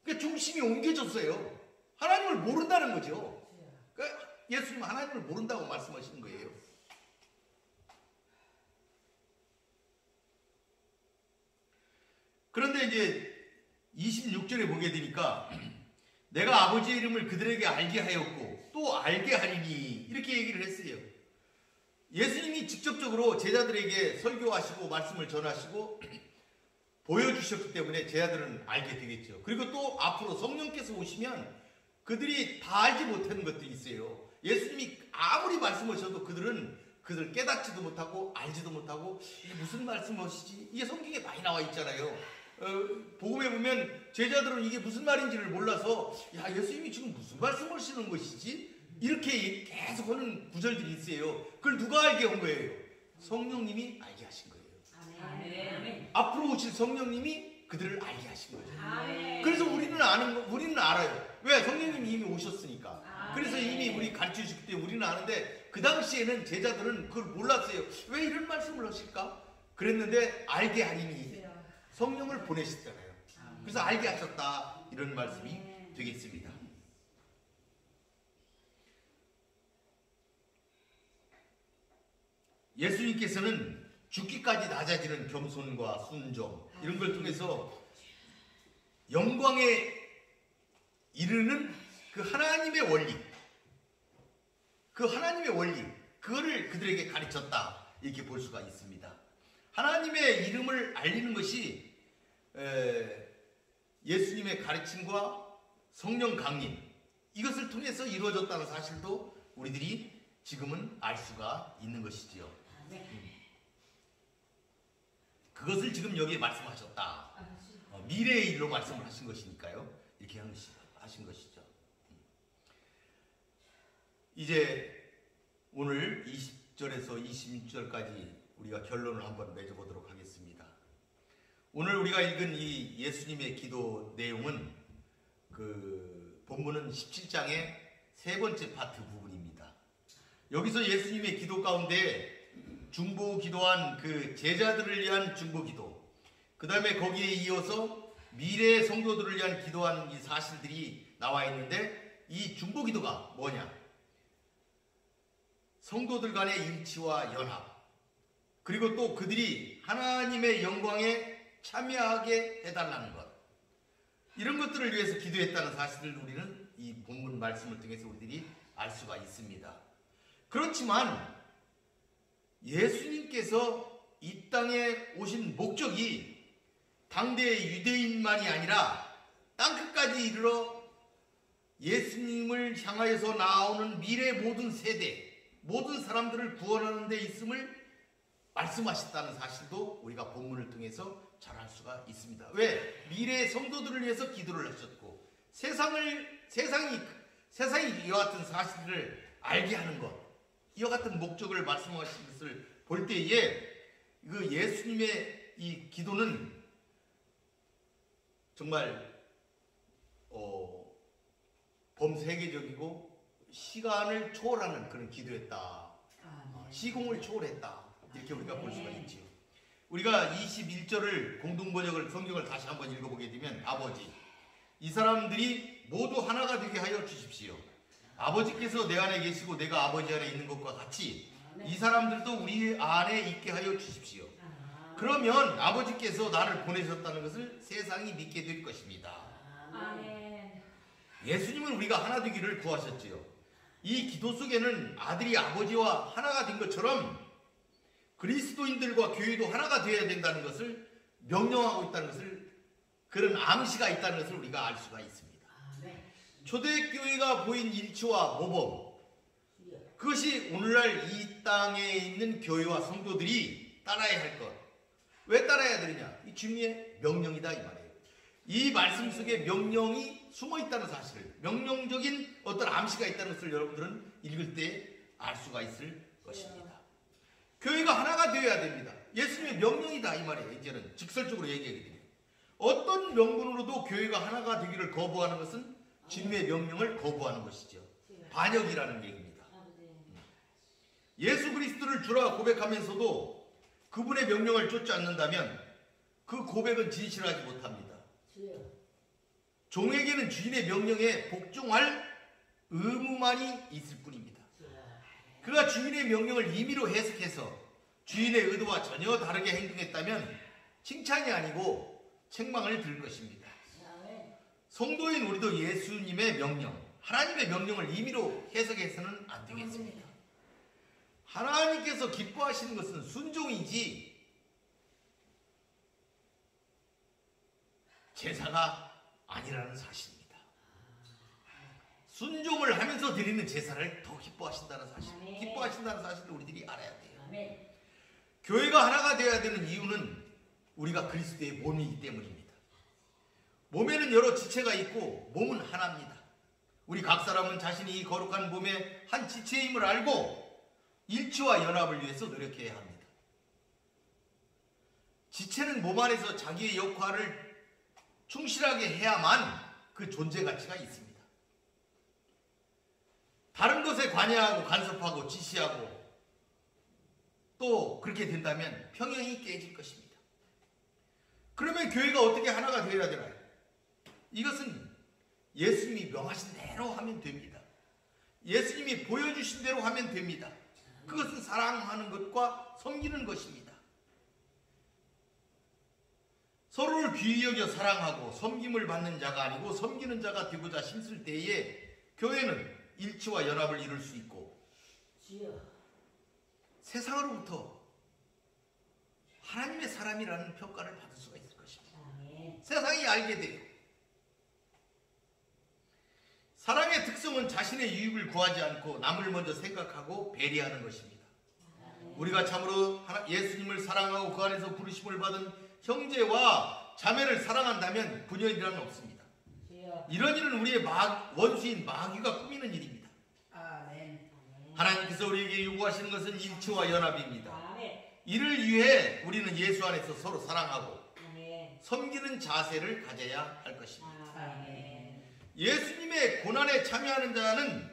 그러니까 중심이 옮겨졌어요. 하나님을 모른다는 거죠. 그러니까 예수님은 하나님을 모른다고 말씀하시는 거예요. 그런데 이제 26절에 보게 되니까 내가 아버지의 이름을 그들에게 알게 하였고 또 알게 하리니 이렇게 얘기를 했어요. 예수님이 직접적으로 제자들에게 설교하시고 말씀을 전하시고 보여주셨기 때문에 제자들은 알게 되겠죠. 그리고 또 앞으로 성령께서 오시면 그들이 다 알지 못하는 것들이 있어요. 예수님이 아무리 말씀하셔도 그들 깨닫지도 못하고 알지도 못하고 이게 무슨 말씀하시지? 이게 성경에 많이 나와 있잖아요. 복음에 보면 제자들은 이게 무슨 말인지를 몰라서 야, 예수님이 지금 무슨 말씀하시는 것이지? 이렇게 계속 하는 구절들이 있어요. 그걸 누가 알게 한 거예요? 성령님이 알게 하신 거예요. 아멘. 앞으로 오실 성령님이 그들을 알게 하신 거예요. 아멘. 그래서 우리는 알아요. 왜? 성령님이 이미 오셨으니까. 그래서 이미 우리 가르쳐 주셨기 때문에 우리는 아는데 그 당시에는 제자들은 그걸 몰랐어요. 왜 이런 말씀을 하실까? 그랬는데 알게 하리니 성령을 보내셨잖아요. 그래서 알게 하셨다. 이런 말씀이 되겠습니다. 예수님께서는 죽기까지 낮아지는 겸손과 순종 이런 걸 통해서 영광에 이르는 그 하나님의 원리 그거를 그들에게 가르쳤다 이렇게 볼 수가 있습니다. 하나님의 이름을 알리는 것이 예수님의 가르침과 성령 강림 이것을 통해서 이루어졌다는 사실도 우리들이 지금은 알 수가 있는 것이지요. 그것을 지금 여기에 말씀하셨다. 미래의 일로 말씀을 하신 것이니까요. 이렇게 하신 것이죠. 이제 오늘 20절에서 26절까지 우리가 결론을 한번 맺어보도록 하겠습니다. 오늘 우리가 읽은 이 예수님의 기도 내용은 그 본문은 17장의 세 번째 파트 부분입니다. 여기서 예수님의 기도 가운데 중보 기도한 그 제자들을 위한 중보 기도, 그 다음에 거기에 이어서 미래 성도들을 위한 기도한 이 사실들이 나와 있는데 이 중보 기도가 뭐냐? 성도들 간의 일치와 연합, 그리고 또 그들이 하나님의 영광에 참여하게 해달라는 것, 이런 것들을 위해서 기도했다는 사실을 우리는 이 본문 말씀을 통해서 우리들이 알 수가 있습니다. 그렇지만 예수님께서 이 땅에 오신 목적이 당대의 유대인만이 아니라 땅끝까지 이르러 예수님을 향하여서 나오는 미래 모든 세대, 모든 사람들을 구원하는 데 있음을 말씀하셨다는 사실도 우리가 본문을 통해서 잘 알 수가 있습니다. 왜? 미래의 성도들을 위해서 기도를 하셨고 세상이 이와 같은 사실을 알게 하는 것, 이와 같은 목적을 말씀하신 것을 볼 때에 그 예수님의 이 기도는 정말 범세계적이고 시간을 초월하는 그런 기도였다. 시공을 초월했다. 이렇게 우리가 볼 수가 있지요. 우리가 21절을 공동번역을 성경을 다시 한번 읽어보게 되면 아버지, 이 사람들이 모두 하나가 되게 하여 주십시오. 아버지께서 내 안에 계시고 내가 아버지 안에 있는 것과 같이 이 사람들도 우리 안에 있게 하여 주십시오. 그러면 아버지께서 나를 보내셨다는 것을 세상이 믿게 될 것입니다. 예수님은 우리가 하나 되기를 구하셨지요. 이 기도 속에는 아들이 아버지와 하나가 된 것처럼 그리스도인들과 교회도 하나가 되어야 된다는 것을 명령하고 있다는 것을, 그런 암시가 있다는 것을 우리가 알 수가 있습니다. 초대교회가 보인 일치와 모범, 그것이 오늘날 이 땅에 있는 교회와 성도들이 따라야 할 것. 왜 따라야 되느냐? 이 주님의 명령이다 이 말이에요. 이 말씀 속에 명령이 숨어 있다는 사실을, 명령적인 어떤 암시가 있다는 것을 여러분들은 읽을 때 알 수가 있을 것입니다. 교회가 하나가 되어야 됩니다. 예수님의 명령이다 이 말이에요. 이제는 직설적으로 얘기하게 됩니다. 어떤 명분으로도 교회가 하나가 되기를 거부하는 것은 주님의 명령을 거부하는 것이죠. 반역이라는 얘기입니다. 예수 그리스도를 주라 고백하면서도 그분의 명령을 쫓지 않는다면 그 고백은 진실하지 못합니다. 종에게는 주인의 명령에 복종할 의무만이 있을 뿐입니다. 그가 주인의 명령을 임의로 해석해서 주인의 의도와 전혀 다르게 행동했다면 칭찬이 아니고 책망을 들을 것입니다. 성도인 우리도 예수님의 명령, 하나님의 명령을 임의로 해석해서는 안 되겠습니다. 하나님께서 기뻐하시는 것은 순종이지 제사가 아니라는 사실입니다. 순종을 하면서 드리는 제사를 더 기뻐하신다는 사실, 아멘. 기뻐하신다는 사실을 우리들이 알아야 돼요. 아멘. 교회가 하나가 되어야 되는 이유는 우리가 그리스도의 몸이기 때문입니다. 몸에는 여러 지체가 있고 몸은 하나입니다. 우리 각 사람은 자신이 이 거룩한 몸의 한 지체임을 알고 일치와 연합을 위해서 노력해야 합니다. 지체는 몸 안에서 자기의 역할을 충실하게 해야만 그 존재 가치가 있습니다. 다른 것에 관여하고 간섭하고 지시하고 또 그렇게 된다면 평형이 깨질 것입니다. 그러면 교회가 어떻게 하나가 되어야 되나요? 이것은 예수님이 명하신 대로 하면 됩니다. 예수님이 보여주신 대로 하면 됩니다. 그것은 사랑하는 것과 섬기는 것입니다. 서로를 귀히 여겨 사랑하고 섬김을 받는 자가 아니고 섬기는 자가 되고자 힘쓸 때에 교회는 일치와 연합을 이룰 수 있고 주여. 세상으로부터 하나님의 사람이라는 평가를 받을 수가 있을 것입니다. 아멘. 세상이 알게 돼요. 사랑의 특성은 자신의 유익을 구하지 않고 남을 먼저 생각하고 배려하는 것입니다. 우리가 참으로 예수님을 사랑하고 그 안에서 부르심을 받은 형제와 자매를 사랑한다면 분열이란 없습니다. 주여. 이런 일은 우리의 원수인 마귀가 꾸미는 일입니다. 아멘. 하나님께서 우리에게 요구하시는 것은 일치와 연합입니다. 아멘. 이를 위해 우리는 예수 안에서 서로 사랑하고 아멘. 섬기는 자세를 가져야 할 것입니다. 아멘. 예수님의 고난에 참여하는 자는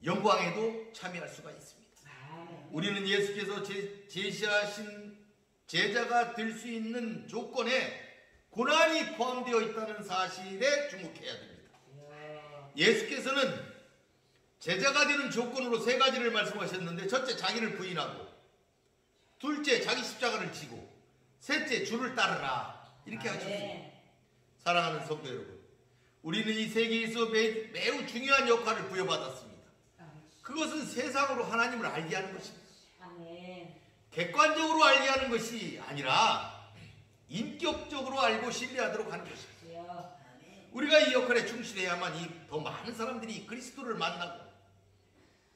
영광에도 참여할 수가 있습니다. 아멘. 우리는 예수께서 제시하신 제자가 될 수 있는 조건에 고난이 포함되어 있다는 사실에 주목해야 됩니다. 주여. 예수께서는 제자가 되는 조건으로 세 가지를 말씀하셨는데, 첫째 자기를 부인하고, 둘째 자기 십자가를 지고, 셋째 주를 따르라 이렇게 하셨습니다. 아멘. 사랑하는 성도 여러분, 우리는 이 세계에서 매우 중요한 역할을 부여받았습니다. 그것은 세상으로 하나님을 알게 하는 것입니다. 아멘. 객관적으로 알게 하는 것이 아니라 인격적으로 알고 신뢰하도록 하는 것입니다. 주여. 우리가 이 역할에 충실해야만 더 많은 사람들이 그리스도를 만나고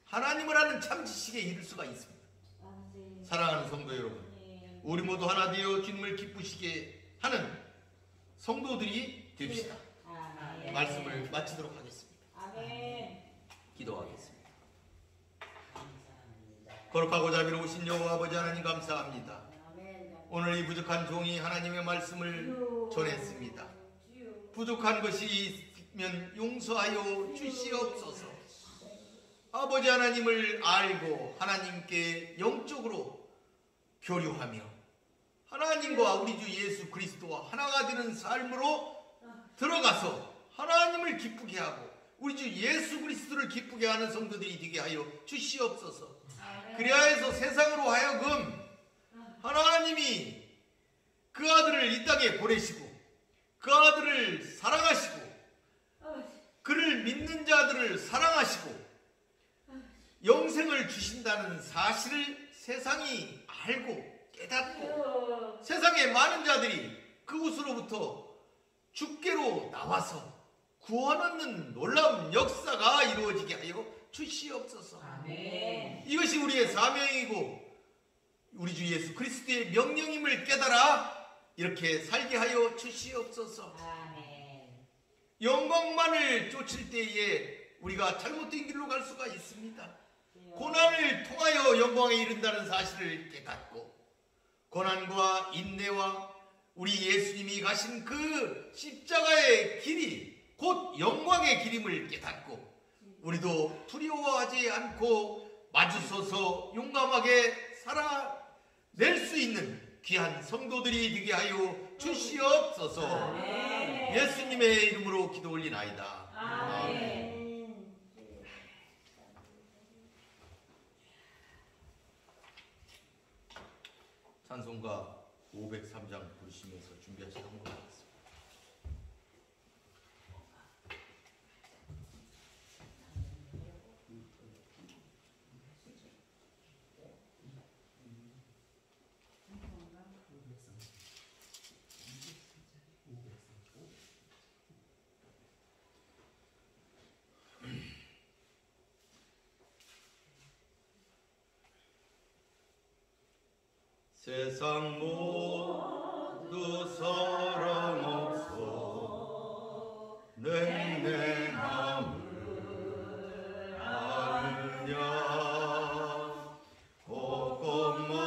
하나님을 아는 참 지식에 이를 수가 있습니다. 아멘. 사랑하는 성도 여러분, 아멘. 우리 모두 하나 되어 주님을 기쁘시게 하는 성도들이 됩시다. 아멘. 말씀을 마치도록 하겠습니다. 아멘. 기도하겠습니다. 거룩하고 자비로우신 여호와 아버지 하나님 감사합니다. 아멘. 오늘 이 부족한 종이 하나님의 말씀을 전했습니다. 주여. 부족한 것이 있으면 용서하여 주시옵소서. 아버지 하나님을 알고 하나님께 영적으로 교류하며 하나님과 우리 주 예수 그리스도와 하나가 되는 삶으로 들어가서 하나님을 기쁘게 하고 우리 주 예수 그리스도를 기쁘게 하는 성도들이 되게 하여 주시옵소서. 그리하여서 세상으로 하여금 하나님이 그 아들을 이 땅에 보내시고 그 아들을 사랑하시고 그를 믿는 자들을 사랑하시고 영생을 주신다는 사실을 세상이 알고 깨닫고 세상의 많은 자들이 그곳으로부터 주께로 나와서 구원 얻는 놀라운 역사가 이루어지게 하여 주시옵소서. 아멘. 이것이 우리의 사명이고 우리 주 예수 그리스도의 명령임을 깨달아 이렇게 살게 하여 주시옵소서. 아멘. 영광만을 쫓을 때에 우리가 잘못된 길로 갈 수가 있습니다. 고난을 통하여 영광에 이른다는 사실을 깨닫고 고난과 인내와 우리 예수님이 가신 그 십자가의 길이 곧 영광의 길임을 깨닫고 우리도 두려워하지 않고 마주서서 용감하게 살아낼 수 있는 귀한 성도들이 되게 하여 주시옵소서. 아멘. 예수님의 이름으로 기도 올리나이다. 아멘. 찬송가 503장 부르시면서 준비하시는 것 같습니다. 세상 모두 사랑 없어 냉랭함을 아느냐 곳곳마다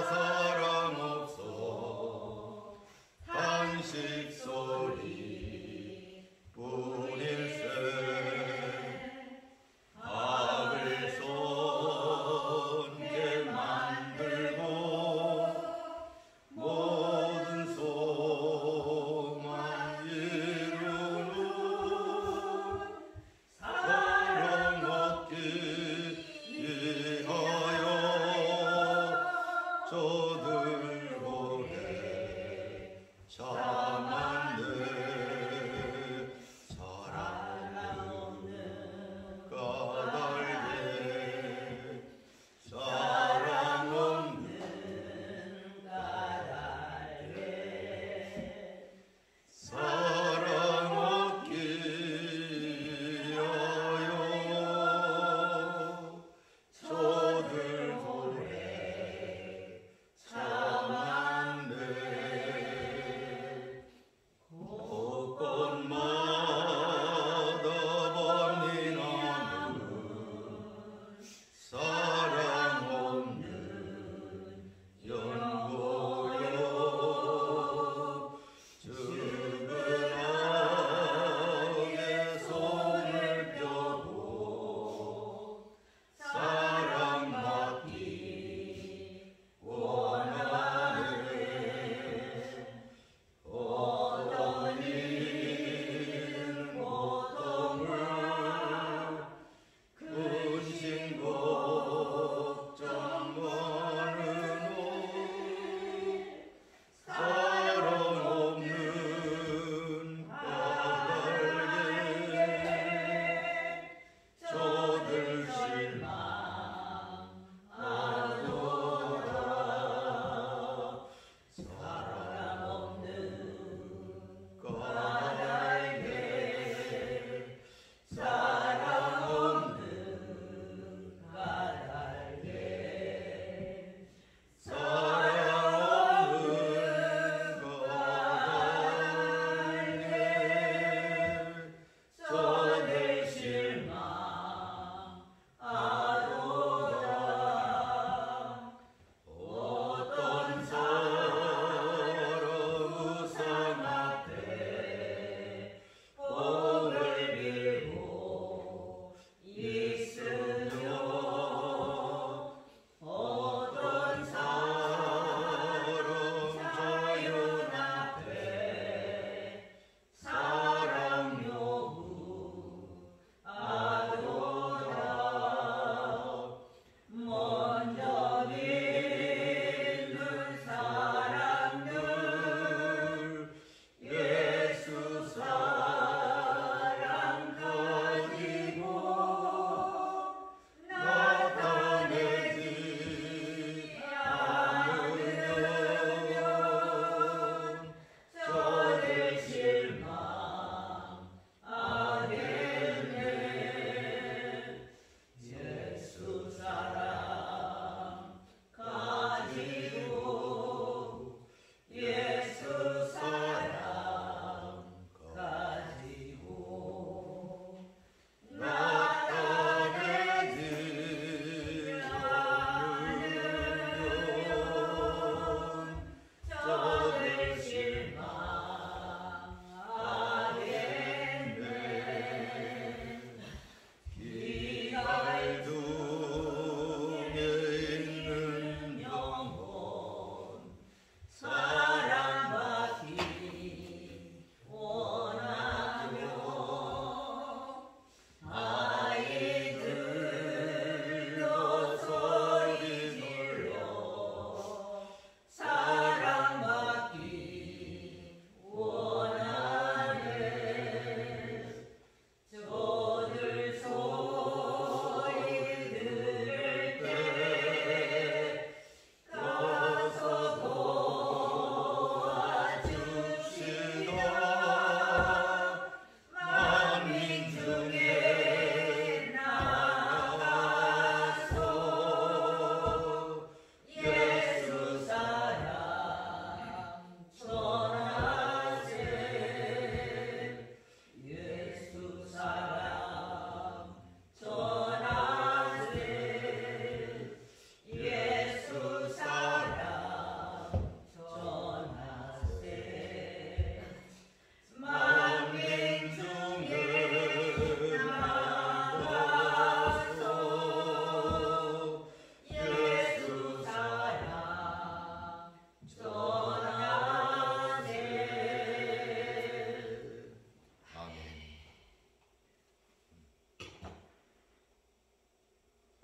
사랑 없어 탄식 소리 뿐일세 악을 손게 만들고 모든 소망 잃고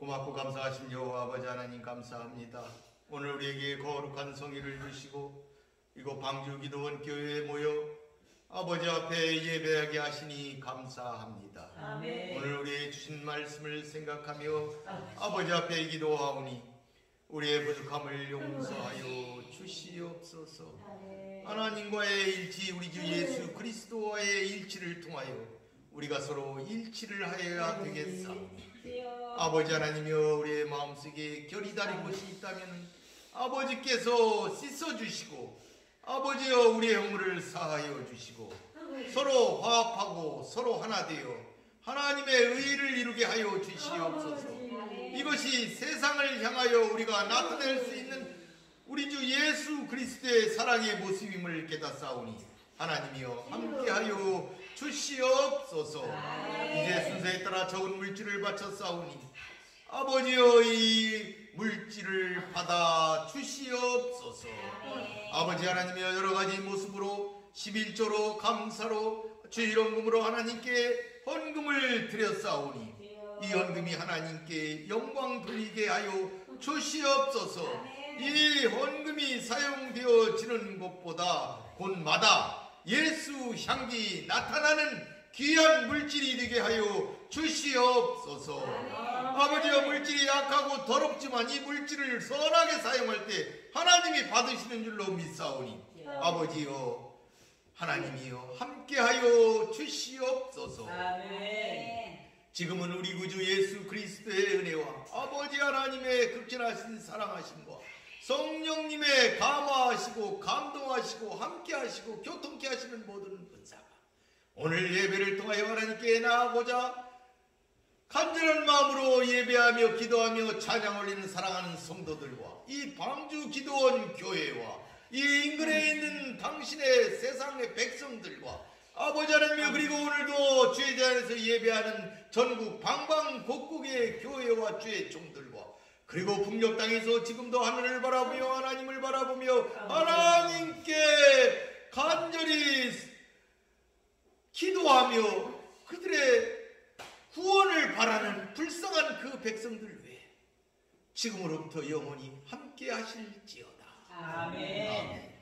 고맙고 감사하신 여호와 아버지 하나님 감사합니다. 오늘 우리에게 거룩한 성의를 주시고 이곳 방주 기도원 교회에 모여 아버지 앞에 예배하게 하시니 감사합니다. 아멘. 오늘 우리에게 주신 말씀을 생각하며 아버지 앞에 기도하오니 우리의 부족함을 용서하여 주시옵소서. 하나님과의 일치, 우리 주 예수 그리스도와의 일치를 통하여 우리가 서로 일치를 하여야 되겠사오니 아버지 하나님이여 우리의 마음속에 결이 다른 것이 있다면 아버지께서 씻어주시고 아버지여 우리의 허물을 사하여 주시고 서로 화합하고 서로 하나 되어 하나님의 의를 이루게 하여 주시옵소서. 이것이 세상을 향하여 우리가 나타낼 수 있는 우리 주 예수 그리스도의 사랑의 모습임을 깨닫사오니 하나님이여 함께하여 주시옵소서. 이제 순서에 따라 적은 물질을 바쳤사오니 아버지여 이 물질을 받아 주시옵소서. 아버지 하나님이여 여러 가지 모습으로 11조로 감사로 주일헌금으로 하나님께 헌금을 드렸사오니 이 헌금이 하나님께 영광 돌리게 하여 주시옵소서. 이 헌금이 사용되어지는 곳보다 곳마다 예수 향기 나타나는 귀한 물질이 되게 하여 주시옵소서. 아버지여 물질이 약하고 더럽지만 이 물질을 선하게 사용할 때 하나님이 받으시는 줄로 믿사오니 아버지여 하나님이여 함께하여 주시옵소서. 아멘. 지금은 우리 구주 예수 그리스도의 은혜와 아버지 하나님의 극진하신 사랑하심과 성령님의 감화하시고 감동하시고 함께하시고 교통케 하시는 모든 은사가 오늘 예배를 통하여 하나님께 나아가고자 간절한 마음으로 예배하며 기도하며 찬양 올리는 사랑하는 성도들과 이 방주 기도원 교회와 이 인근에 있는 당신의 세상의 백성들과 아버지 하나님 그리고 오늘도 주의 자리에서 예배하는 전국 방방곡곡의 교회와 주의 종들과 그리고 북녘 땅에서 지금도 하늘을 바라보며 하나님을 바라보며 하나님께 간절히 기도하며 그들의 구원을 바라는 불쌍한 그 백성들 외에 지금으로부터 영원히 함께 하실지어다. 아멘. 아멘.